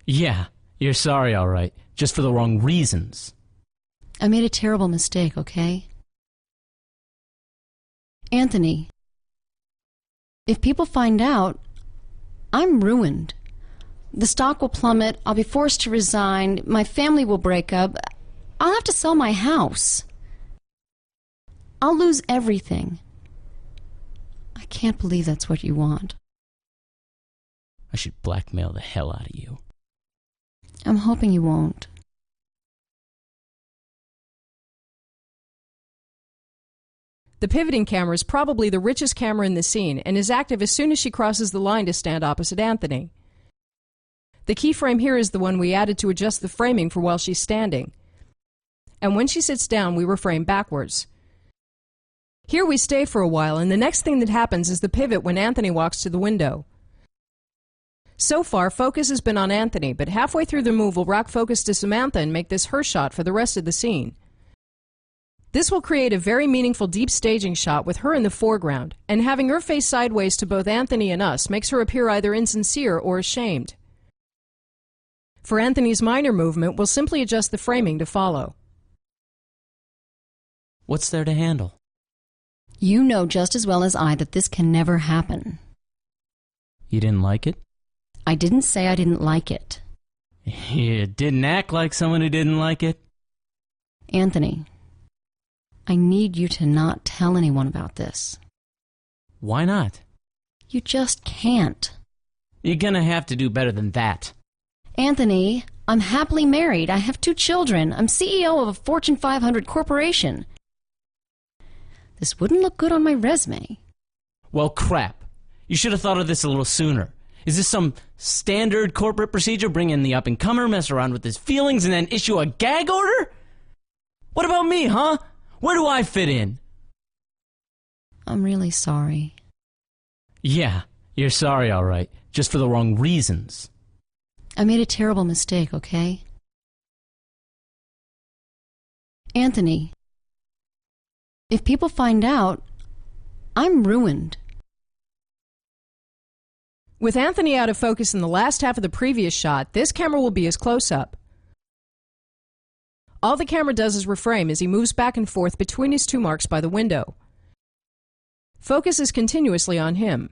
[SPEAKER 8] Yeah, you're sorry, all right. Just for the wrong reasons.
[SPEAKER 7] I made a terrible mistake, okay? Anthony, if people find out, I'm ruined. The stock will plummet, I'll be forced to resign, my family will break up, I'll have to sell my house. I'll lose everything. I can't believe that's what you want.
[SPEAKER 8] I should blackmail the hell out of you.
[SPEAKER 7] I'm hoping you won't.
[SPEAKER 1] The pivoting camera is probably the richest camera in the scene and is active as soon as she crosses the line to stand opposite Anthony. The keyframe here is the one we added to adjust the framing for while she's standing. And when she sits down, we reframe backwards. Here we stay for a while, and the next thing that happens is the pivot when Anthony walks to the window. So far, focus has been on Anthony, but halfway through the move we'll rock focus to Samantha and make this her shot for the rest of the scene. This will create a very meaningful deep staging shot with her in the foreground, and having her face sideways to both Anthony and us makes her appear either insincere or ashamed. For Anthony's minor movement, we'll simply adjust the framing to follow.
[SPEAKER 8] What's there to handle?
[SPEAKER 7] You know just as well as I that this can never happen.
[SPEAKER 8] You didn't like it?
[SPEAKER 7] I didn't say I didn't like it.
[SPEAKER 8] You didn't act like someone who didn't like it?
[SPEAKER 7] Anthony, I need you to not tell anyone about this.
[SPEAKER 8] Why not?
[SPEAKER 7] You just can't.
[SPEAKER 8] You're gonna have to do better than that.
[SPEAKER 7] Anthony, I'm happily married. I have 2 children. I'm CEO of a Fortune 500 corporation. This wouldn't look good on my resume.
[SPEAKER 8] Well, crap. You should have thought of this a little sooner. Is this some standard corporate procedure? Bring in the up-and-comer, mess around with his feelings, and then issue a gag order? What about me, huh? Where do I fit in?
[SPEAKER 7] I'm really sorry.
[SPEAKER 8] Yeah, you're sorry, all right. Just for the wrong reasons.
[SPEAKER 7] I made a terrible mistake, okay? Anthony, if people find out, I'm ruined.
[SPEAKER 1] With Anthony out of focus in the last half of the previous shot, this camera will be his close-up. All the camera does is reframe as he moves back and forth between his 2 marks by the window. Focus is continuously on him.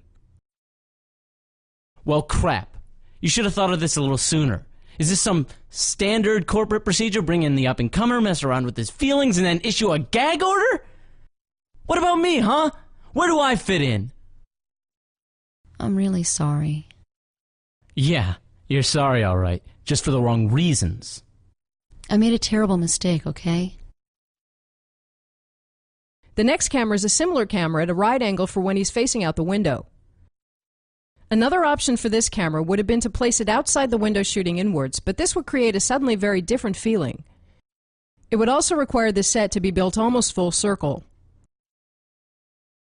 [SPEAKER 8] Well, crap. You should have thought of this a little sooner. Is this some standard corporate procedure? Bring in the up-and-comer, mess around with his feelings, and then issue a gag order? What about me, huh? Where do I fit in?
[SPEAKER 7] I'm really sorry.
[SPEAKER 8] Yeah, you're sorry, all right. Just for the wrong reasons.
[SPEAKER 7] I made a terrible mistake, okay?
[SPEAKER 1] The next camera is a similar camera at a right angle for when he's facing out the window. Another option for this camera would have been to place it outside the window shooting inwards, but this would create a suddenly very different feeling. It would also require the set to be built almost full circle.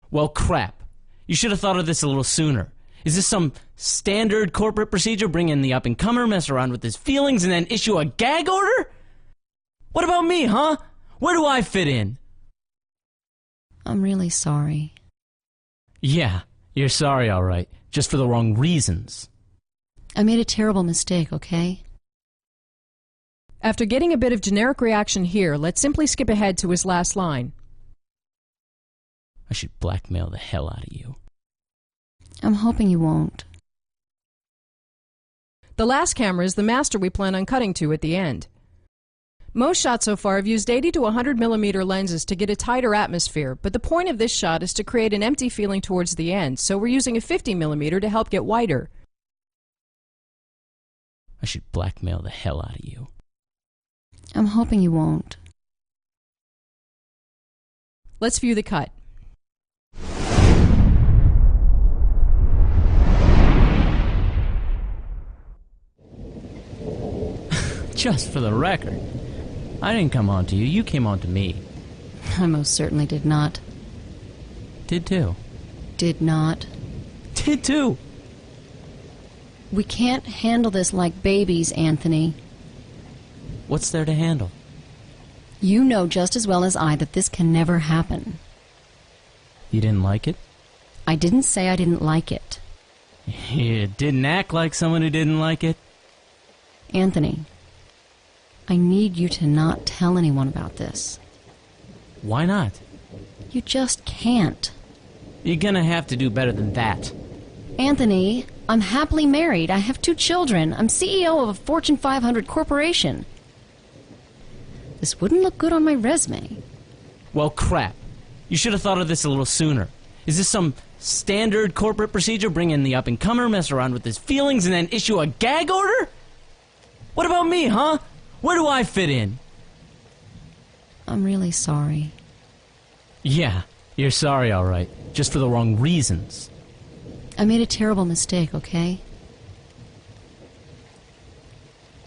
[SPEAKER 8] Well, crap. You should have thought of this a little sooner. Is this some standard corporate procedure? Bring in the up-and-comer, mess around with his feelings, and then issue a gag order? What about me, huh? Where do I fit in?
[SPEAKER 7] I'm really sorry.
[SPEAKER 8] Yeah, you're sorry, all right. Just for the wrong reasons.
[SPEAKER 7] I made a terrible mistake, okay?
[SPEAKER 1] After getting a bit of generic reaction here, let's simply skip ahead to his last line.
[SPEAKER 8] I should blackmail the hell out of you.
[SPEAKER 7] I'm hoping you won't.
[SPEAKER 1] The last camera is the master we plan on cutting to at the end. Most shots so far have used 80 to 100 millimeter lenses to get a tighter atmosphere, but the point of this shot is to create an empty feeling towards the end, so we're using a 50 millimeter to help get wider.
[SPEAKER 8] I should blackmail the hell out of you.
[SPEAKER 7] I'm hoping you won't.
[SPEAKER 1] Let's view the cut.
[SPEAKER 8] Just for the record, I didn't come on to you, you came on to me.
[SPEAKER 7] I most certainly did not.
[SPEAKER 8] Did too.
[SPEAKER 7] Did not.
[SPEAKER 8] Did too.
[SPEAKER 7] We can't handle this like babies, Anthony.
[SPEAKER 8] What's there to handle?
[SPEAKER 7] You know just as well as I that this can never happen.
[SPEAKER 8] You didn't like it?
[SPEAKER 7] I didn't say I didn't like it.
[SPEAKER 8] You didn't act like someone who didn't like it?
[SPEAKER 7] Anthony, I need you to not tell anyone about this.
[SPEAKER 8] Why not?
[SPEAKER 7] You just can't.
[SPEAKER 8] You're gonna have to do better than that.
[SPEAKER 7] Anthony, I'm happily married. I have 2 children. I'm CEO of a Fortune 500 corporation. This wouldn't look good on my resume.
[SPEAKER 8] Well, crap. You should have thought of this a little sooner. Is this some standard corporate procedure? Bring in the up-and-comer, mess around with his feelings, and then issue a gag order? What about me, huh? Where do I fit in?
[SPEAKER 7] I'm really sorry.
[SPEAKER 8] Yeah, you're sorry, all right. Just for the wrong reasons.
[SPEAKER 7] I made a terrible mistake, okay?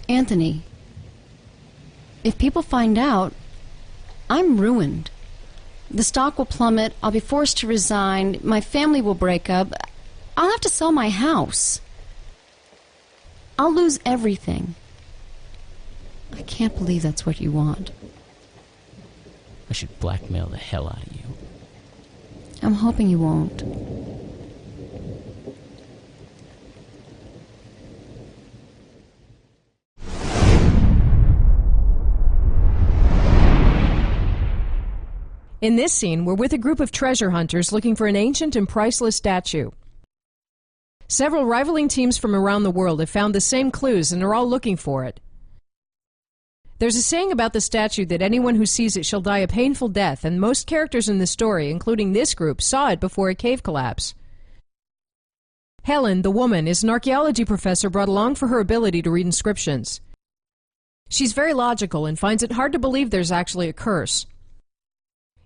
[SPEAKER 7] Anthony, if people find out, I'm ruined. The stock will plummet, I'll be forced to resign, my family will break up, I'll have to sell my house. I'll lose everything. I can't believe that's what you want.
[SPEAKER 8] I should blackmail the hell out of you.
[SPEAKER 7] I'm hoping you won't.
[SPEAKER 1] In this scene, we're with a group of treasure hunters looking for an ancient and priceless statue. Several rivaling teams from around the world have found the same clues and are all looking for it. There's a saying about the statue that anyone who sees it shall die a painful death, and most characters in the story, including this group, saw it before a cave collapse. Helen, the woman, is an archaeology professor brought along for her ability to read inscriptions. She's very logical and finds it hard to believe there's actually a curse.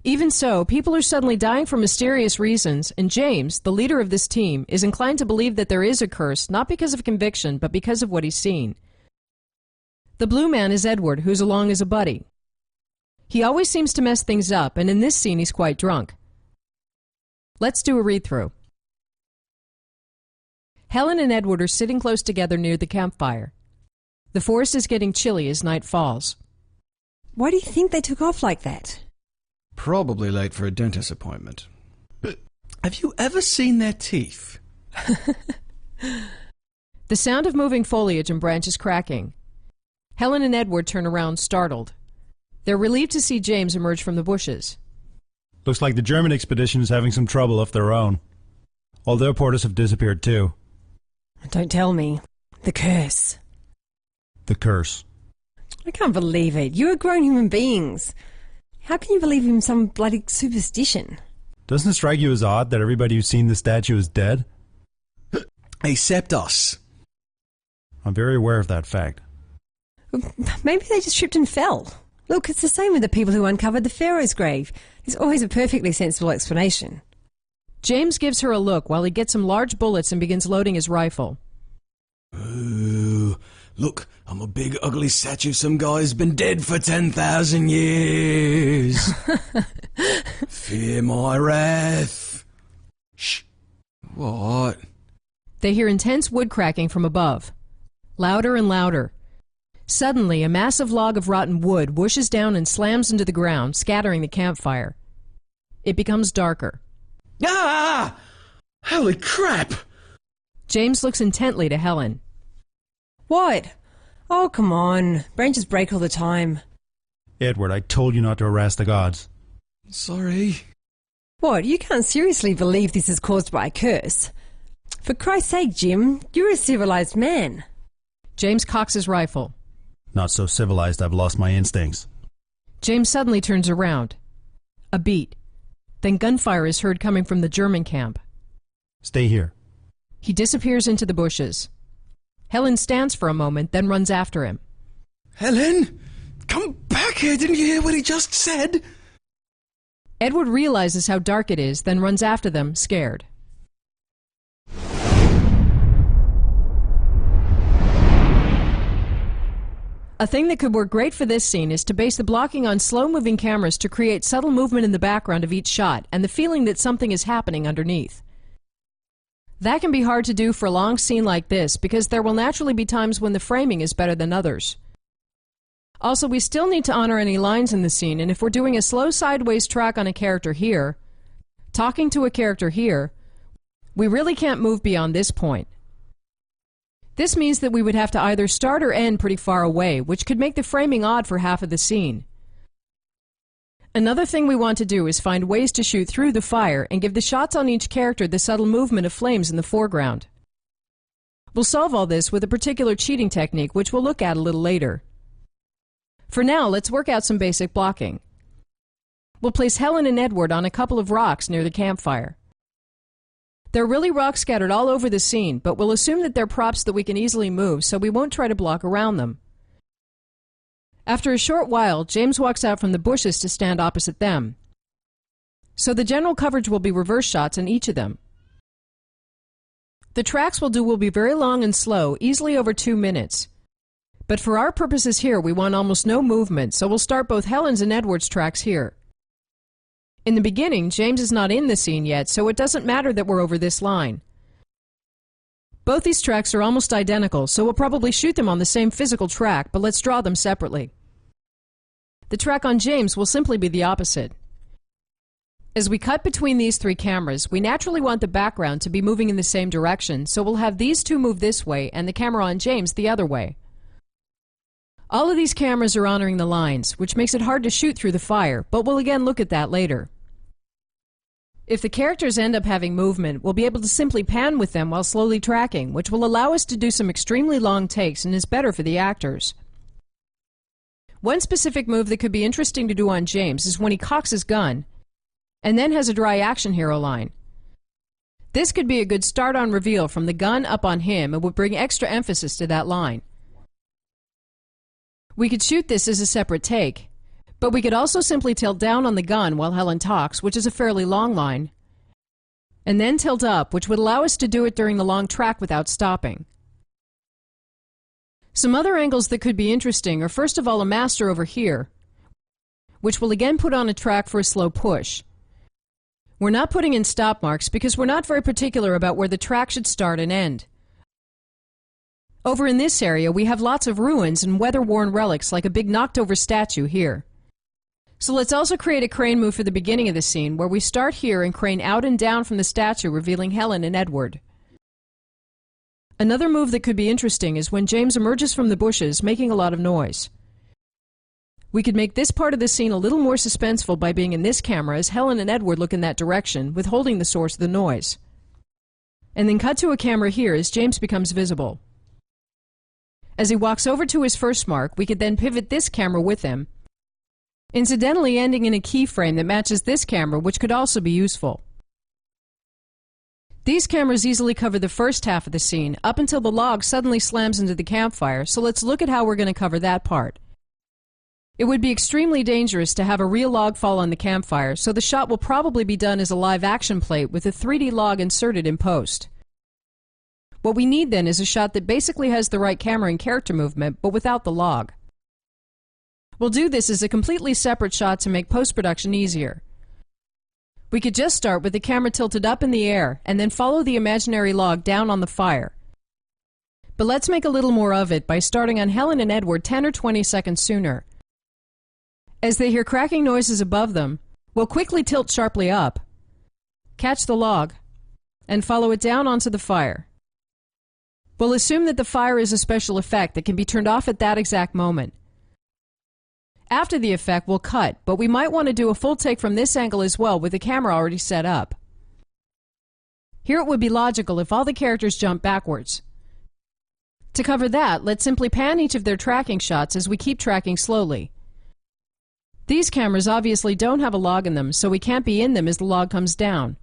[SPEAKER 1] Even so, people are suddenly dying for mysterious reasons, and James, the leader of this team, is inclined to believe that there is a curse, not because of conviction, but because of what he's seen. The blue man is Edward, who's along as a buddy. He always seems to mess things up, and in this scene he's quite drunk. Let's do a read-through. Helen and Edward are sitting close together near the campfire. The forest is getting chilly as night falls.
[SPEAKER 5] Why do you think they took off like that?
[SPEAKER 4] Probably late for a dentist appointment. But have you ever seen their teeth?
[SPEAKER 1] The sound of moving foliage and branches cracking. Helen and Edward turn around, startled. They're relieved to see James emerge from the bushes.
[SPEAKER 9] Looks like the German expedition is having some trouble of their own. All their porters have disappeared too.
[SPEAKER 5] Don't tell me. The curse.
[SPEAKER 9] The curse.
[SPEAKER 5] I can't believe it. You are grown human beings. How can you believe in some bloody superstition?
[SPEAKER 9] Doesn't it strike you as odd that everybody who's seen the statue is dead?
[SPEAKER 4] Except us.
[SPEAKER 9] I'm very aware of that fact.
[SPEAKER 5] Maybe they just tripped and fell. Look, it's the same with the people who uncovered the Pharaoh's grave. There's always a perfectly sensible explanation.
[SPEAKER 1] James gives her a look while he gets some large bullets and begins loading his rifle.
[SPEAKER 4] Ooh, look, I'm a big ugly statue of some guy who's been dead for 10,000 years. Fear my wrath. Shh. What?
[SPEAKER 1] They hear intense wood cracking from above. Louder and louder. Suddenly, a massive log of rotten wood whooshes down and slams into the ground, scattering the campfire. It becomes darker.
[SPEAKER 4] Ah! Holy crap!
[SPEAKER 1] James looks intently to Helen.
[SPEAKER 5] What? Oh, come on. Branches break all the time.
[SPEAKER 9] Edward, I told you not to harass the gods.
[SPEAKER 4] Sorry.
[SPEAKER 5] What? You can't seriously believe this is caused by a curse? For Christ's sake, Jim, you're a civilized man.
[SPEAKER 1] James cocks his rifle.
[SPEAKER 9] Not so civilized I've lost my instincts.
[SPEAKER 1] James suddenly turns around. A beat. Then gunfire is heard coming from the German camp.
[SPEAKER 9] Stay here.
[SPEAKER 1] He disappears into the bushes. Helen stands for a moment, then runs after him.
[SPEAKER 4] Helen! Come back here! Didn't you hear what he just said?
[SPEAKER 1] Edward realizes how dark it is, then runs after them, scared. A thing that could work great for this scene is to base the blocking on slow-moving cameras to create subtle movement in the background of each shot and the feeling that something is happening underneath. That can be hard to do for a long scene like this because there will naturally be times when the framing is better than others. Also, we still need to honor any lines in the scene, and if we're doing a slow sideways track on a character here, talking to a character here, we really can't move beyond this point. This means that we would have to either start or end pretty far away, which could make the framing odd for half of the scene. Another thing we want to do is find ways to shoot through the fire and give the shots on each character the subtle movement of flames in the foreground. We'll solve all this with a particular cheating technique, which we'll look at a little later. For now, let's work out some basic blocking. We'll place Helen and Edward on a couple of rocks near the campfire. There are really rocks scattered all over the scene, but we'll assume that they're props that we can easily move, so we won't try to block around them. After a short while, James walks out from the bushes to stand opposite them. So the general coverage will be reverse shots on each of them. The tracks we'll do will be very long and slow, easily over 2 minutes. But for our purposes here, we want almost no movement, so we'll start both Helen's and Edward's tracks here. In the beginning, James is not in the scene yet, so it doesn't matter that we're over this line. Both these tracks are almost identical, so we'll probably shoot them on the same physical track, but let's draw them separately. The track on James will simply be the opposite. As we cut between these three cameras, we naturally want the background to be moving in the same direction, so we'll have these two move this way and the camera on James the other way. All of these cameras are honoring the lines, which makes it hard to shoot through the fire, but we'll again look at that later. If the characters end up having movement, we'll be able to simply pan with them while slowly tracking, which will allow us to do some extremely long takes and is better for the actors. One specific move that could be interesting to do on James is when he cocks his gun, and then has a dry action hero line. This could be a good start on reveal from the gun up on him and would bring extra emphasis to that line. We could shoot this as a separate take, but we could also simply tilt down on the gun while Helen talks, which is a fairly long line, and then tilt up, which would allow us to do it during the long track without stopping. Some other angles that could be interesting are first of all a master over here, which will again put on a track for a slow push. We're not putting in stop marks because we're not very particular about where the track should start and end. Over in this area, we have lots of ruins and weather-worn relics like a big knocked-over statue here. So let's also create a crane move for the beginning of the scene, where we start here and crane out and down from the statue, revealing Helen and Edward. Another move that could be interesting is when James emerges from the bushes, making a lot of noise. We could make this part of the scene a little more suspenseful by being in this camera as Helen and Edward look in that direction, withholding the source of the noise. And then cut to a camera here as James becomes visible. As he walks over to his first mark, we could then pivot this camera with him, incidentally ending in a keyframe that matches this camera, which could also be useful. These cameras easily cover the first half of the scene, up until the log suddenly slams into the campfire, so let's look at how we're going to cover that part. It would be extremely dangerous to have a real log fall on the campfire, so the shot will probably be done as a live action plate with a 3D log inserted in post. What we need then is a shot that basically has the right camera and character movement, but without the log. We'll do this as a completely separate shot to make post-production easier. We could just start with the camera tilted up in the air and then follow the imaginary log down on the fire. But let's make a little more of it by starting on Helen and Edward 10 or 20 seconds sooner. As they hear cracking noises above them, we'll quickly tilt sharply up, catch the log, and follow it down onto the fire. We'll assume that the fire is a special effect that can be turned off at that exact moment. After the effect, we'll cut, but we might want to do a full take from this angle as well with the camera already set up. Here it would be logical if all the characters jump backwards. To cover that, let's simply pan each of their tracking shots as we keep tracking slowly. These cameras obviously don't have a log in them, so we can't be in them as the log comes down.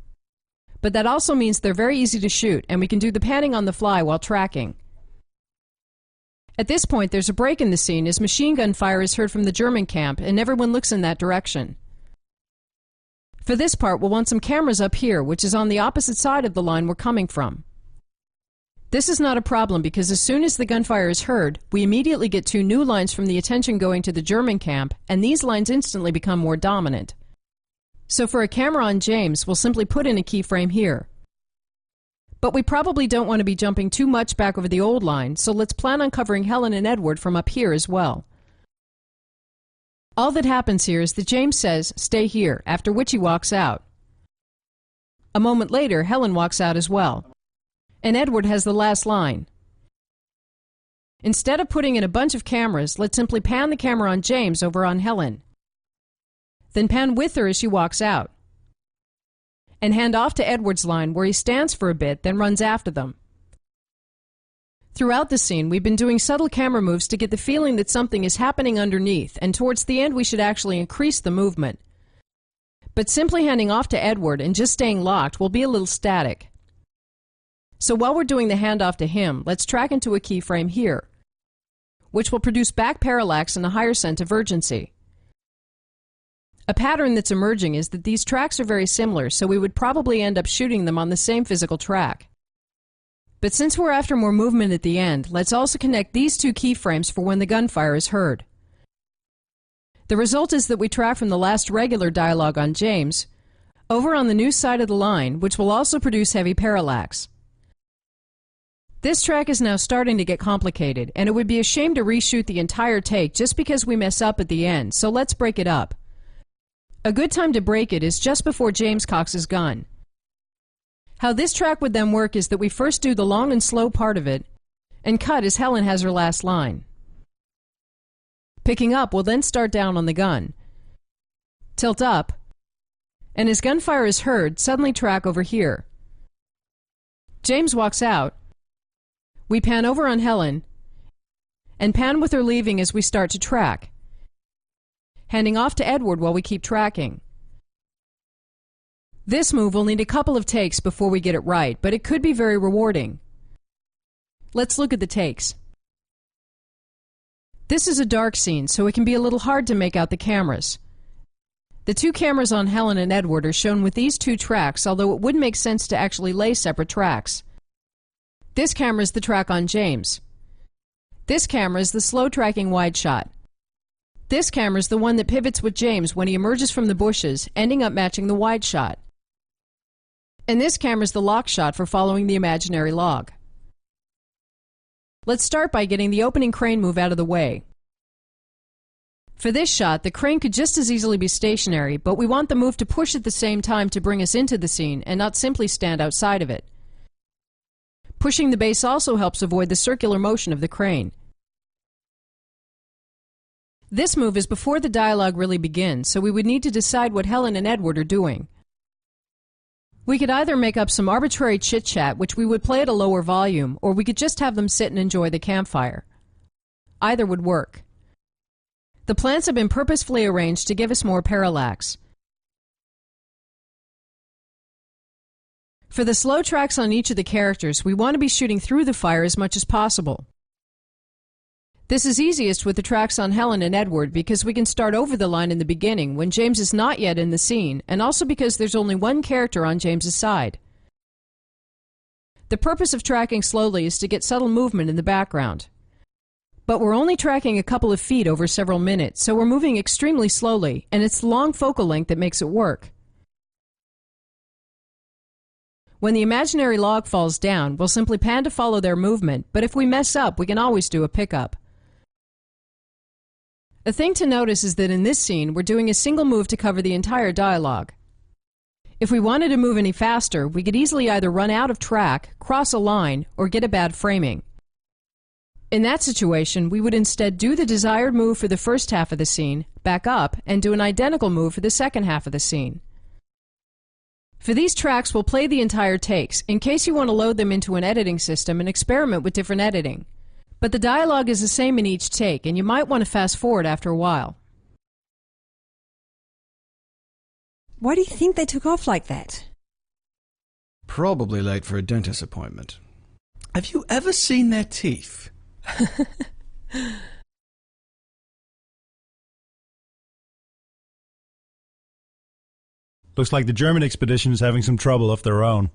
[SPEAKER 1] But that also means they're very easy to shoot, and we can do the panning on the fly while tracking. At this point, there's a break in the scene as machine gun fire is heard from the German camp, and everyone looks in that direction. For this part, we'll want some cameras up here, which is on the opposite side of the line we're coming from. This is not a problem because as soon as the gunfire is heard, we immediately get two new lines from the attention going to the German camp, and these lines instantly become more dominant. So for a camera on James, we'll simply put in a keyframe here. But we probably don't want to be jumping too much back over the old line, so let's plan on covering Helen and Edward from up here as well. All that happens here is that James says, "Stay here," after which he walks out. A moment later, Helen walks out as well. And Edward has the last line. Instead of putting in a bunch of cameras, let's simply pan the camera on James over on Helen. Then pan with her as she walks out. And hand off to Edward's line where he stands for a bit, then runs after them. Throughout the scene, we've been doing subtle camera moves to get the feeling that something is happening underneath, and towards the end we should actually increase the movement. But simply handing off to Edward and just staying locked will be a little static. So while we're doing the handoff to him, let's track into a keyframe here, which will produce back parallax and a higher sense of urgency. A pattern that's emerging is that these tracks are very similar, so we would probably end up shooting them on the same physical track. But since we're after more movement at the end, let's also connect these two keyframes for when the gunfire is heard. The result is that we track from the last regular dialogue on James over on the new side of the line, which will also produce heavy parallax. This track is now starting to get complicated, and it would be a shame to reshoot the entire take just because we mess up at the end, so let's break it up. A good time to break it is just before James cocks his gun. How this track would then work is that we first do the long and slow part of it, and cut as Helen has her last line. Picking up, we'll then start down on the gun. Tilt up, and as gunfire is heard, suddenly track over here. James walks out. We pan over on Helen, and pan with her leaving as we start to track, handing off to Edward while we keep tracking. This move will need a couple of takes before we get it right, but it could be very rewarding. Let's look at the takes. This is a dark scene, so it can be a little hard to make out the cameras. The two cameras on Helen and Edward are shown with these two tracks, although it would make sense to actually lay separate tracks. This camera is the track on James. This camera is the slow tracking wide shot. This camera is the one that pivots with James when he emerges from the bushes, ending up matching the wide shot. And this camera is the lock shot for following the imaginary log. Let's start by getting the opening crane move out of the way. For this shot, the crane could just as easily be stationary, but we want the move to push at the same time to bring us into the scene and not simply stand outside of it. Pushing the base also helps avoid the circular motion of the crane. This move is before the dialogue really begins, so we would need to decide what Helen and Edward are doing. We could either make up some arbitrary chit-chat, which we would play at a lower volume, or we could just have them sit and enjoy the campfire. Either would work. The plans have been purposefully arranged to give us more parallax. For the slow tracks on each of the characters, we want to be shooting through the fire as much as possible. This is easiest with the tracks on Helen and Edward because we can start over the line in the beginning when James is not yet in the scene, and also because there's only one character on James's side. The purpose of tracking slowly is to get subtle movement in the background. But we're only tracking a couple of feet over several minutes, so we're moving extremely slowly, and it's the long focal length that makes it work. When the imaginary log falls down, we'll simply pan to follow their movement, but if we mess up, we can always do a pickup. A thing to notice is that in this scene, we're doing a single move to cover the entire dialogue. If we wanted to move any faster, we could easily either run out of track, cross a line, or get a bad framing. In that situation, we would instead do the desired move for the first half of the scene, back up, and do an identical move for the second half of the scene. For these tracks, we'll play the entire takes, in case you want to load them into an editing system and experiment with different editing. But the dialogue is the same in each take, and you might want to fast forward after a while.
[SPEAKER 5] Why do you think they took off like that?
[SPEAKER 4] Probably late for a dentist appointment. Have you ever seen their teeth?
[SPEAKER 9] Looks like the German expedition is having some trouble of their own.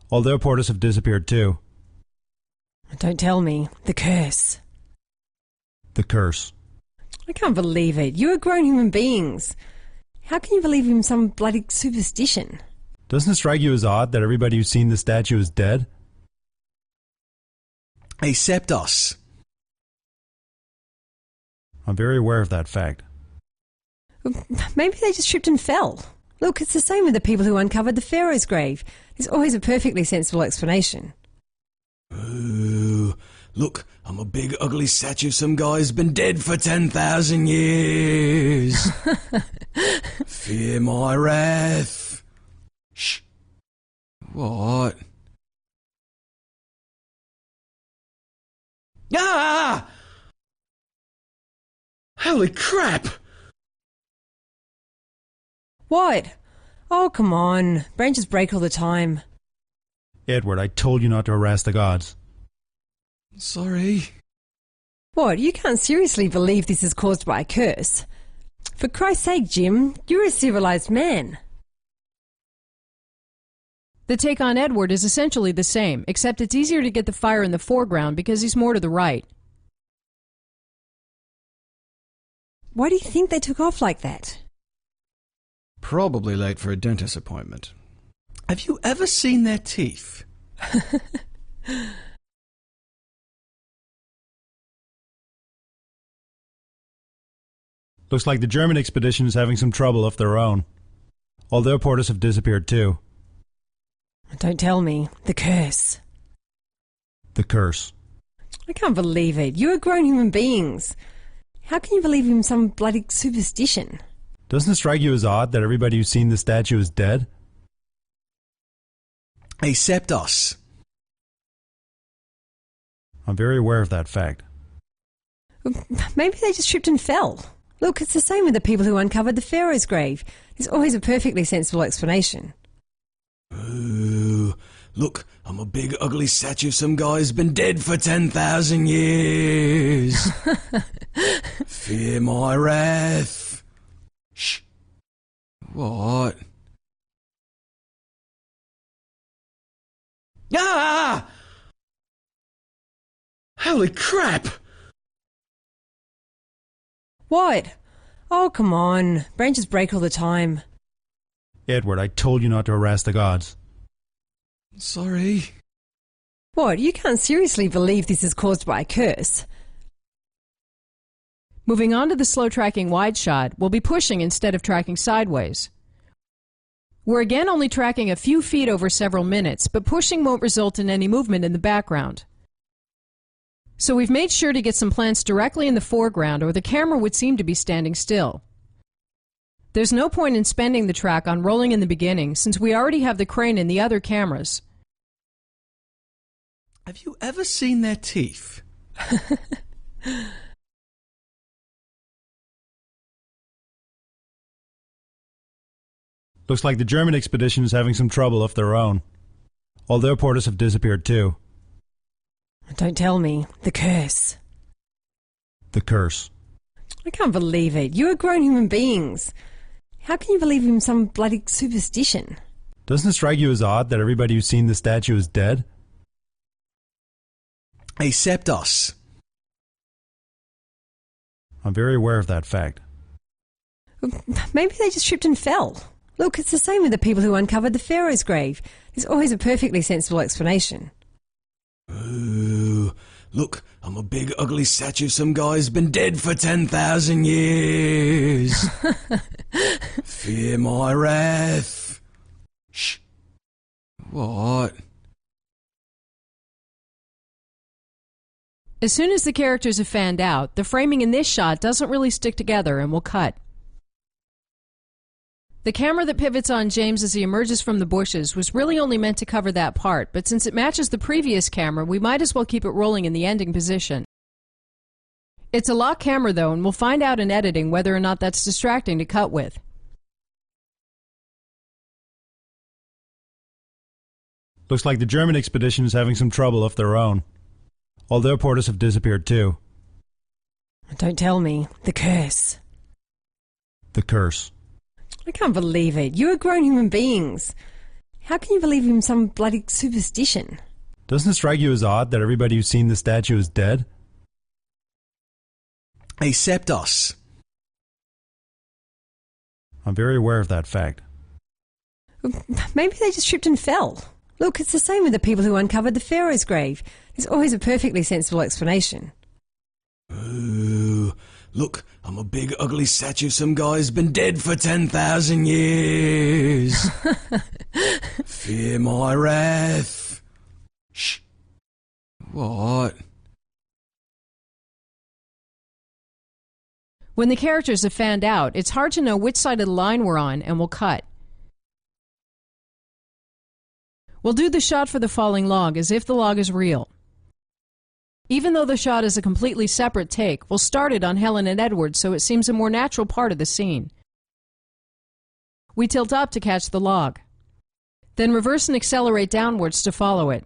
[SPEAKER 9] All their porters have disappeared too.
[SPEAKER 5] Don't tell me. The curse.
[SPEAKER 9] The curse.
[SPEAKER 5] I can't believe it. You are grown human beings. How can you believe in some bloody superstition?
[SPEAKER 9] Doesn't it strike you as odd that everybody who's seen the statue is dead?
[SPEAKER 4] Except us.
[SPEAKER 9] I'm very aware of that fact.
[SPEAKER 5] Maybe they just tripped and fell. Look, it's the same with the people who uncovered the Pharaoh's grave. There's always a perfectly sensible explanation.
[SPEAKER 4] Ooh, look, I'm a big ugly statue. Some guy's been dead for 10,000 years. Fear my wrath. Shh. What? Ah! Holy crap!
[SPEAKER 5] What? Oh, come on. Branches break all the time.
[SPEAKER 9] Edward, I told you not to harass the gods.
[SPEAKER 4] Sorry.
[SPEAKER 5] What? You can't seriously believe this is caused by a curse? For Christ's sake, Jim, you're a civilized man.
[SPEAKER 1] The take on Edward is essentially the same, except it's easier to get the fire in the foreground because he's more to the right.
[SPEAKER 5] Why do you think they took off like that?
[SPEAKER 4] Probably late for a dentist appointment. Have you ever seen their teeth?
[SPEAKER 9] Looks like the German expedition is having some trouble of their own. All their porters have disappeared too.
[SPEAKER 5] Don't tell me. The curse.
[SPEAKER 9] The curse.
[SPEAKER 5] I can't believe it. You are grown human beings. How can you believe in some bloody superstition?
[SPEAKER 9] Doesn't it strike you as odd that everybody who's seen the statue is dead?
[SPEAKER 4] Except us.
[SPEAKER 9] I'm very aware of that fact.
[SPEAKER 5] Maybe they just tripped and fell. Look, it's the same with the people who uncovered the Pharaoh's grave. There's always a perfectly sensible explanation.
[SPEAKER 4] Ooh, look, I'm a big ugly statue. Some guy's been dead for 10,000 years. Fear my wrath. Shh. What? Ah! Holy crap!
[SPEAKER 5] What? Oh, come on. Branches break all the time.
[SPEAKER 9] Edward, I told you not to harass the gods.
[SPEAKER 4] Sorry.
[SPEAKER 5] What? You can't seriously believe this is caused by a curse?
[SPEAKER 1] Moving on to the slow tracking wide shot, we'll be pushing instead of tracking sideways. We're again only tracking a few feet over several minutes, but pushing won't result in any movement in the background. So we've made sure to get some plants directly in the foreground, or the camera would seem to be standing still. There's no point in spending the track on rolling in the beginning, since we already have the crane in the other cameras.
[SPEAKER 4] Have you ever seen their teeth?
[SPEAKER 9] Looks like the German expedition is having some trouble of their own. All their porters have disappeared too.
[SPEAKER 5] Don't tell me. The curse.
[SPEAKER 9] The curse.
[SPEAKER 5] I can't believe it. You are grown human beings. How can you believe in some bloody superstition?
[SPEAKER 9] Doesn't it strike you as odd that everybody who's seen the statue is dead?
[SPEAKER 4] Except us.
[SPEAKER 9] I'm very aware of that fact.
[SPEAKER 5] Maybe they just tripped and fell. Look, it's the same with the people who uncovered the Pharaoh's grave. There's always a perfectly sensible explanation.
[SPEAKER 4] Ooh, look, I'm a big ugly statue. Some guy's been dead for 10,000 years. Fear my wrath. Shh. What?
[SPEAKER 1] As soon as the characters have fanned out, the framing in this shot doesn't really stick together and will cut. The camera that pivots on James as he emerges from the bushes was really only meant to cover that part, but since it matches the previous camera, we might as well keep it rolling in the ending position. It's a lock camera though, and we'll find out in editing whether or not that's distracting to cut with.
[SPEAKER 9] Looks like the German expedition is having some trouble of their own. All their porters have disappeared too.
[SPEAKER 5] Don't tell me. The curse.
[SPEAKER 9] The curse.
[SPEAKER 5] I can't believe it. You are grown human beings. How can you believe in some bloody superstition?
[SPEAKER 9] Doesn't it strike you as odd that everybody who's seen the statue is dead?
[SPEAKER 4] Except us.
[SPEAKER 9] I'm very aware of that fact.
[SPEAKER 5] Maybe they just tripped and fell. Look, it's the same with the people who uncovered the Pharaoh's grave. There's always a perfectly sensible explanation.
[SPEAKER 4] Ooh, look, I'm a big ugly statue. Some guy's been dead for 10,000 years. Fear my wrath. Shh. What?
[SPEAKER 1] When the characters have fanned out, it's hard to know which side of the line we're on, and we'll cut. We'll do the shot for the falling log as if the log is real. Even though the shot is a completely separate take, we'll start it on Helen and Edward so it seems a more natural part of the scene. We tilt up to catch the log. Then reverse and accelerate downwards to follow it.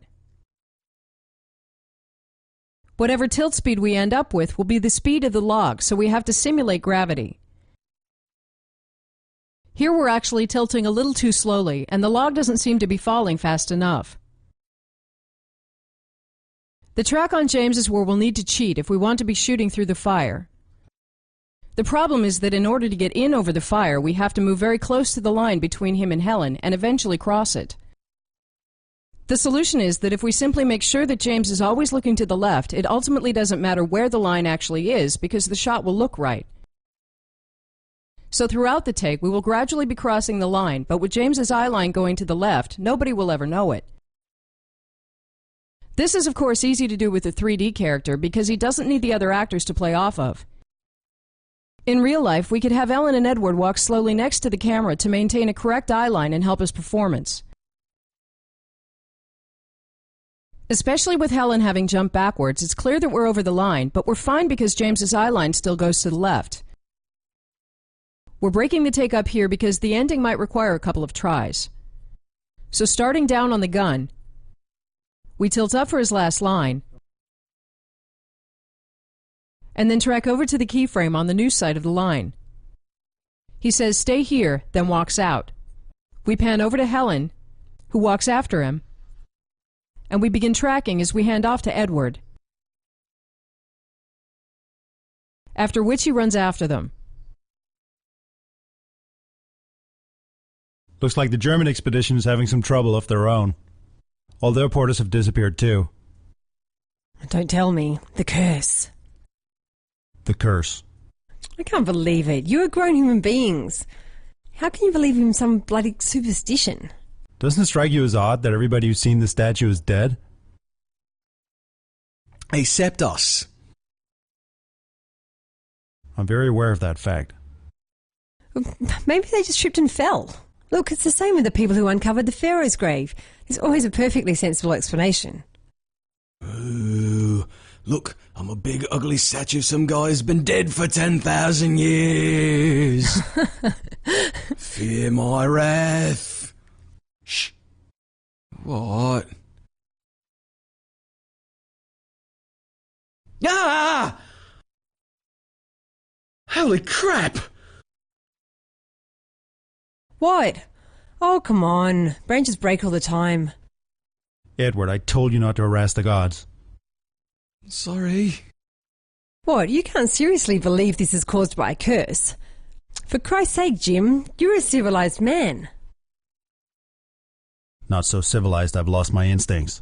[SPEAKER 1] Whatever tilt speed we end up with will be the speed of the log, so we have to simulate gravity. Here we're actually tilting a little too slowly, and the log doesn't seem to be falling fast enough. The track on James is where we'll need to cheat if we want to be shooting through the fire. The problem is that in order to get in over the fire, we have to move very close to the line between him and Helen and eventually cross it. The solution is that if we simply make sure that James is always looking to the left, it ultimately doesn't matter where the line actually is because the shot will look right. So throughout the take, we will gradually be crossing the line, but with James's eye line going to the left, nobody will ever know it. This is of course easy to do with a 3D character because he doesn't need the other actors to play off of. In real life, we could have Ellen and Edward walk slowly next to the camera to maintain a correct eye line and help his performance. Especially with Helen having jumped backwards, it's clear that we're over the line, but we're fine because James's eye line still goes to the left. We're breaking the take up here because the ending might require a couple of tries. So starting down on the gun, we tilt up for his last line, and then track over to the keyframe on the new side of the line. He says, "Stay here," then walks out. We pan over to Helen, who walks after him, and we begin tracking as we hand off to Edward, after which he runs after them.
[SPEAKER 9] Looks like the German expedition is having some trouble of their own. All their porters have disappeared too.
[SPEAKER 5] Don't tell me. The curse.
[SPEAKER 9] The curse.
[SPEAKER 5] I can't believe it. You are grown human beings. How can you believe in some bloody superstition?
[SPEAKER 9] Doesn't it strike you as odd that everybody who's seen the statue is dead?
[SPEAKER 4] Except us.
[SPEAKER 9] I'm very aware of that fact.
[SPEAKER 5] Maybe they just tripped and fell. Look, it's the same with the people who uncovered the Pharaoh's grave. There's always a perfectly sensible explanation.
[SPEAKER 4] Ooh, look, I'm a big ugly statue. Some guy's been dead for 10,000 years. Fear my wrath. Shh. What? Ah! Holy crap!
[SPEAKER 5] What? Oh, come on. Branches break all the time.
[SPEAKER 9] Edward, I told you not to harass the gods.
[SPEAKER 4] Sorry.
[SPEAKER 5] What? You can't seriously believe this is caused by a curse? For Christ's sake, Jim, you're a civilized man.
[SPEAKER 9] Not so civilized I've lost my instincts.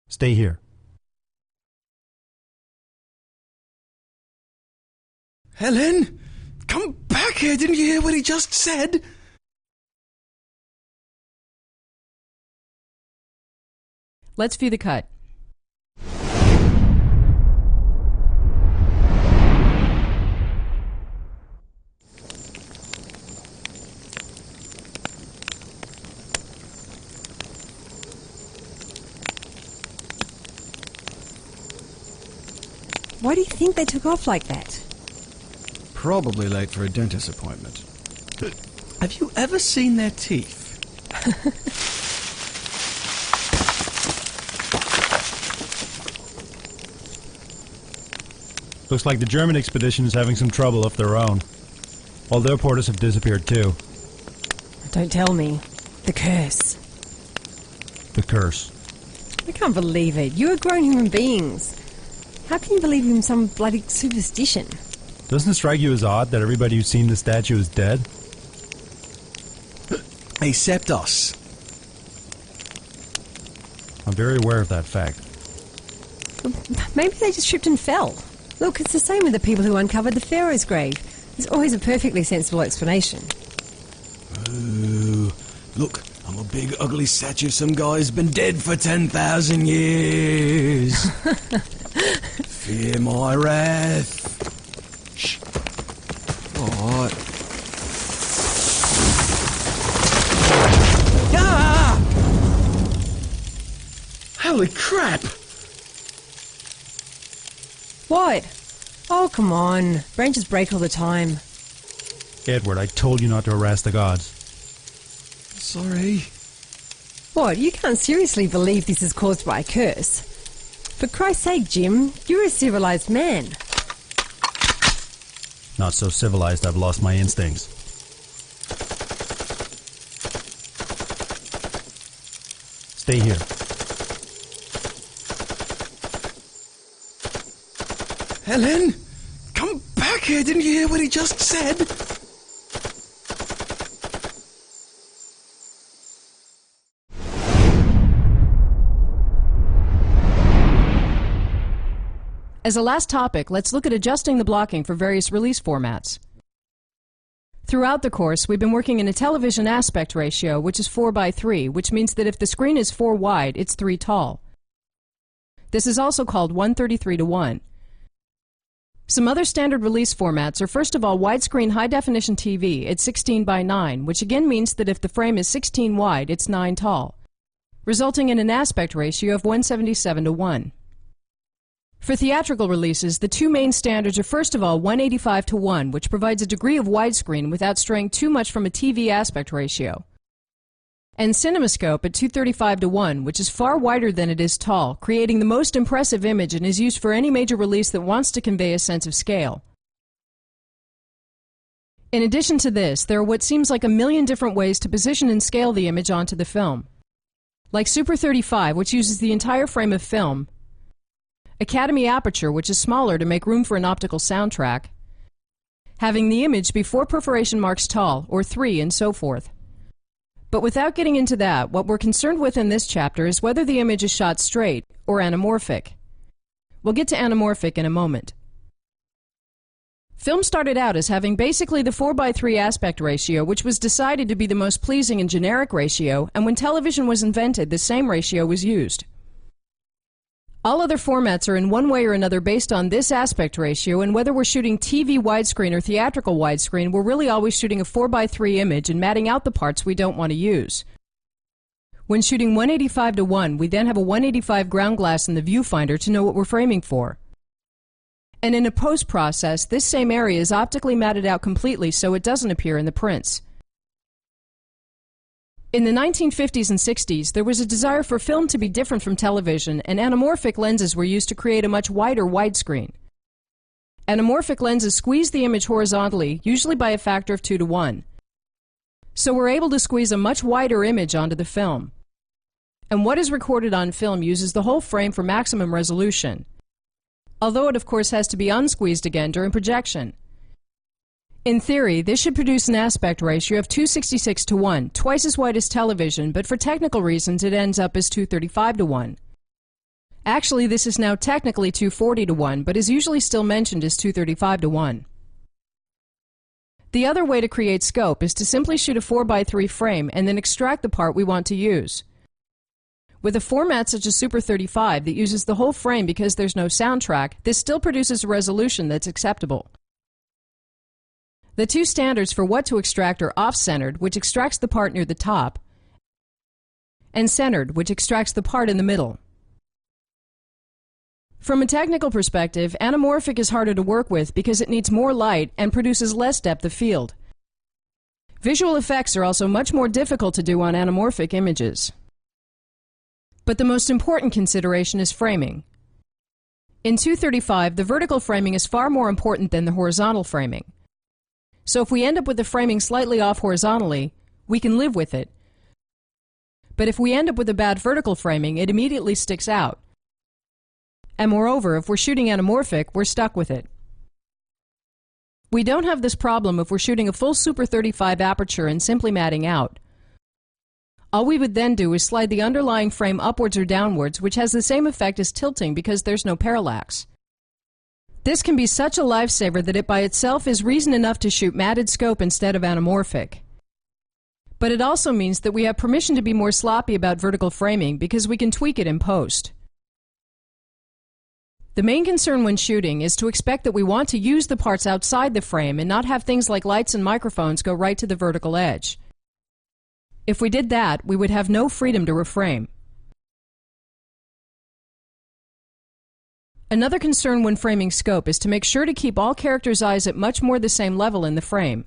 [SPEAKER 9] Stay here.
[SPEAKER 4] Helen! Come back here! Didn't you hear what he just said?
[SPEAKER 1] Let's view the cut.
[SPEAKER 5] Why do you think they took off like that?
[SPEAKER 4] Probably late for a dentist appointment. Have you ever seen their teeth?
[SPEAKER 9] Looks like the German expedition is having some trouble of their own. All their porters have disappeared too.
[SPEAKER 5] Don't tell me. The curse.
[SPEAKER 9] The curse.
[SPEAKER 5] I can't believe it. You are grown human beings. How can you believe in some bloody superstition?
[SPEAKER 9] Doesn't it strike you as odd that everybody who's seen the statue is dead?
[SPEAKER 4] Except us.
[SPEAKER 9] I'm very aware of that fact.
[SPEAKER 5] Maybe they just tripped and fell. Look, it's the same with the people who uncovered the Pharaoh's grave. There's always a perfectly sensible explanation.
[SPEAKER 4] Ooh, look, I'm a big ugly statue of some guy who's been dead for 10,000 years. Fear my wrath. Shh. Alright. Ah! Holy crap!
[SPEAKER 5] What? Oh, come on. Branches break all the time.
[SPEAKER 9] Edward, I told you not to harass the gods.
[SPEAKER 4] Sorry.
[SPEAKER 5] What? You can't seriously believe this is caused by a curse? For Christ's sake, Jim, you're a civilized man.
[SPEAKER 9] Not so civilized I've lost my instincts. Stay here.
[SPEAKER 4] Helen! Come back here! Didn't you hear what he just said?
[SPEAKER 1] As a last topic, let's look at adjusting the blocking for various release formats. Throughout the course, we've been working in a television aspect ratio, which is 4:3, which means that if the screen is 4 wide, it's 3 tall. This is also called 1:33:1. Some other standard release formats are first of all widescreen high-definition TV at 16:9, which again means that if the frame is 16 wide, it's 9 tall, resulting in an aspect ratio of 177:1. For theatrical releases, the two main standards are first of all 185:1, which provides a degree of widescreen without straying too much from a TV aspect ratio, and CinemaScope at 235:1, which is far wider than it is tall, creating the most impressive image and is used for any major release that wants to convey a sense of scale. In addition to this, there are what seems like a million different ways to position and scale the image onto the film, like Super 35, which uses the entire frame of film, Academy Aperture, which is smaller to make room for an optical soundtrack, having the image be 4 perforation marks tall, or 3, and so forth. But without getting into that, what we're concerned with in this chapter is whether the image is shot straight or anamorphic. We'll get to anamorphic in a moment. Film started out as having basically the 4:3 aspect ratio, which was decided to be the most pleasing and generic ratio, and when television was invented, the same ratio was used. All other formats are in one way or another based on this aspect ratio, and whether we're shooting TV widescreen or theatrical widescreen, we're really always shooting a 4:3 image and matting out the parts we don't want to use. When shooting 185:1, we then have a 185 ground glass in the viewfinder to know what we're framing for. And in a post-process, this same area is optically matted out completely so it doesn't appear in the prints. In the 1950s and 60s, there was a desire for film to be different from television, and anamorphic lenses were used to create a much wider widescreen. Anamorphic lenses squeeze the image horizontally, usually by a factor of 2:1. So we're able to squeeze a much wider image onto the film. And what is recorded on film uses the whole frame for maximum resolution, although it of course has to be unsqueezed again during projection. In theory, this should produce an aspect ratio of 266:1, twice as wide as television, but for technical reasons it ends up as 235:1. Actually, this is now technically 240:1, but is usually still mentioned as 235:1. The other way to create scope is to simply shoot a 4:3 frame and then extract the part we want to use. With a format such as Super 35 that uses the whole frame because there's no soundtrack, this still produces a resolution that's acceptable. The two standards for what to extract are off-centered, which extracts the part near the top, and centered, which extracts the part in the middle. From a technical perspective, anamorphic is harder to work with because it needs more light and produces less depth of field. Visual effects are also much more difficult to do on anamorphic images. But the most important consideration is framing. In 235, the vertical framing is far more important than the horizontal framing. So if we end up with the framing slightly off horizontally, we can live with it. But if we end up with a bad vertical framing, it immediately sticks out. And moreover, if we're shooting anamorphic, we're stuck with it. We don't have this problem if we're shooting a full Super 35 aperture and simply matting out. All we would then do is slide the underlying frame upwards or downwards, which has the same effect as tilting because there's no parallax. This can be such a lifesaver that it by itself is reason enough to shoot matted scope instead of anamorphic. But it also means that we have permission to be more sloppy about vertical framing because we can tweak it in post. The main concern when shooting is to expect that we want to use the parts outside the frame and not have things like lights and microphones go right to the vertical edge. If we did that, we would have no freedom to reframe. Another concern when framing scope is to make sure to keep all characters' eyes at much more the same level in the frame.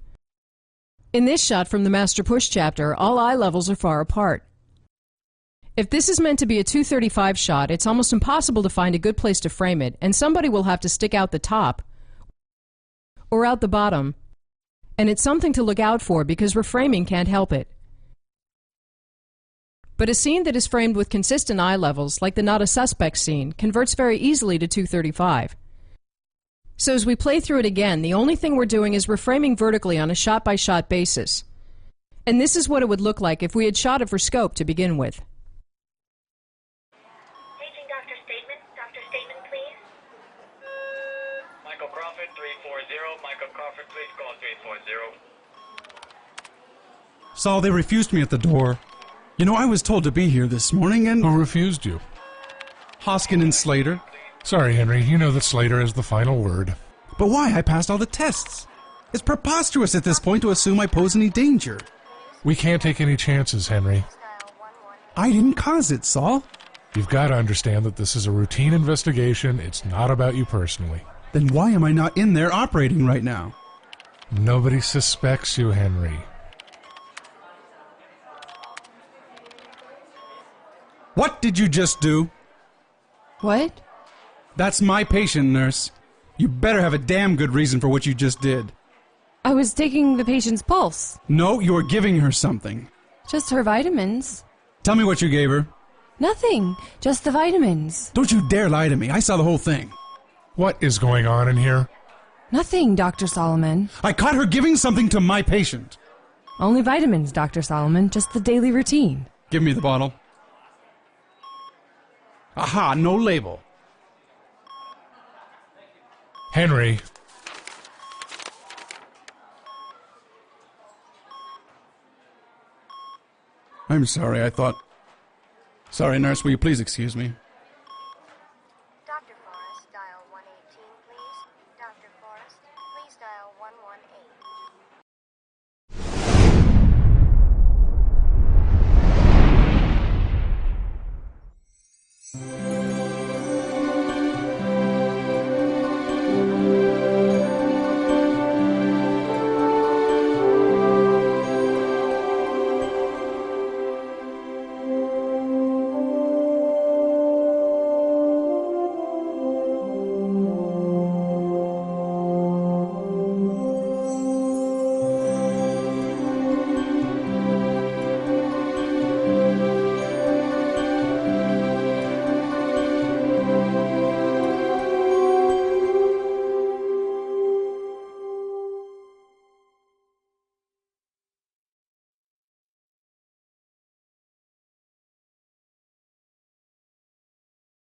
[SPEAKER 1] In this shot from the Master Push chapter, all eye levels are far apart. If this is meant to be a 235 shot, it's almost impossible to find a good place to frame it, and somebody will have to stick out the top or out the bottom, and it's something to look out for because reframing can't help it. But a scene that is framed with consistent eye levels, like the Not a Suspect scene, converts very easily to 235. So as we play through it again, the only thing we're doing is reframing vertically on a shot-by-shot basis. And this is what it would look like if we had shot it for scope to begin with.
[SPEAKER 10] Paging Dr. Statement. Dr. Statement, please.
[SPEAKER 11] Michael Crawford, 340. Michael Crawford, please call 340.
[SPEAKER 6] Saul, they refused me at the door. You know, I was told to be here this morning and...
[SPEAKER 3] Who refused you?
[SPEAKER 6] Hoskin and Slater.
[SPEAKER 3] Sorry, Henry. You know that Slater has the final word.
[SPEAKER 6] But why? I passed all the tests. It's preposterous at this point to assume I pose any danger.
[SPEAKER 3] We can't take any chances, Henry.
[SPEAKER 6] I didn't cause it, Saul.
[SPEAKER 3] You've got to understand that this is a routine investigation. It's not about you personally.
[SPEAKER 6] Then why am I not in there operating right now?
[SPEAKER 3] Nobody suspects you, Henry.
[SPEAKER 6] What did you just do?
[SPEAKER 5] What?
[SPEAKER 6] That's my patient, nurse. You better have a damn good reason for what you just did.
[SPEAKER 5] I was taking the patient's pulse.
[SPEAKER 6] No, you were giving her something.
[SPEAKER 5] Just her vitamins.
[SPEAKER 6] Tell me what you gave her.
[SPEAKER 5] Nothing. Just the vitamins.
[SPEAKER 6] Don't you dare lie to me. I saw the whole thing.
[SPEAKER 3] What is going on in here?
[SPEAKER 5] Nothing, Dr. Solomon.
[SPEAKER 6] I caught her giving something to my patient.
[SPEAKER 5] Only vitamins, Dr. Solomon. Just the daily routine.
[SPEAKER 6] Give me the bottle. Aha, no label.
[SPEAKER 3] Henry.
[SPEAKER 6] I'm sorry, I thought... Sorry, nurse, will you please excuse me?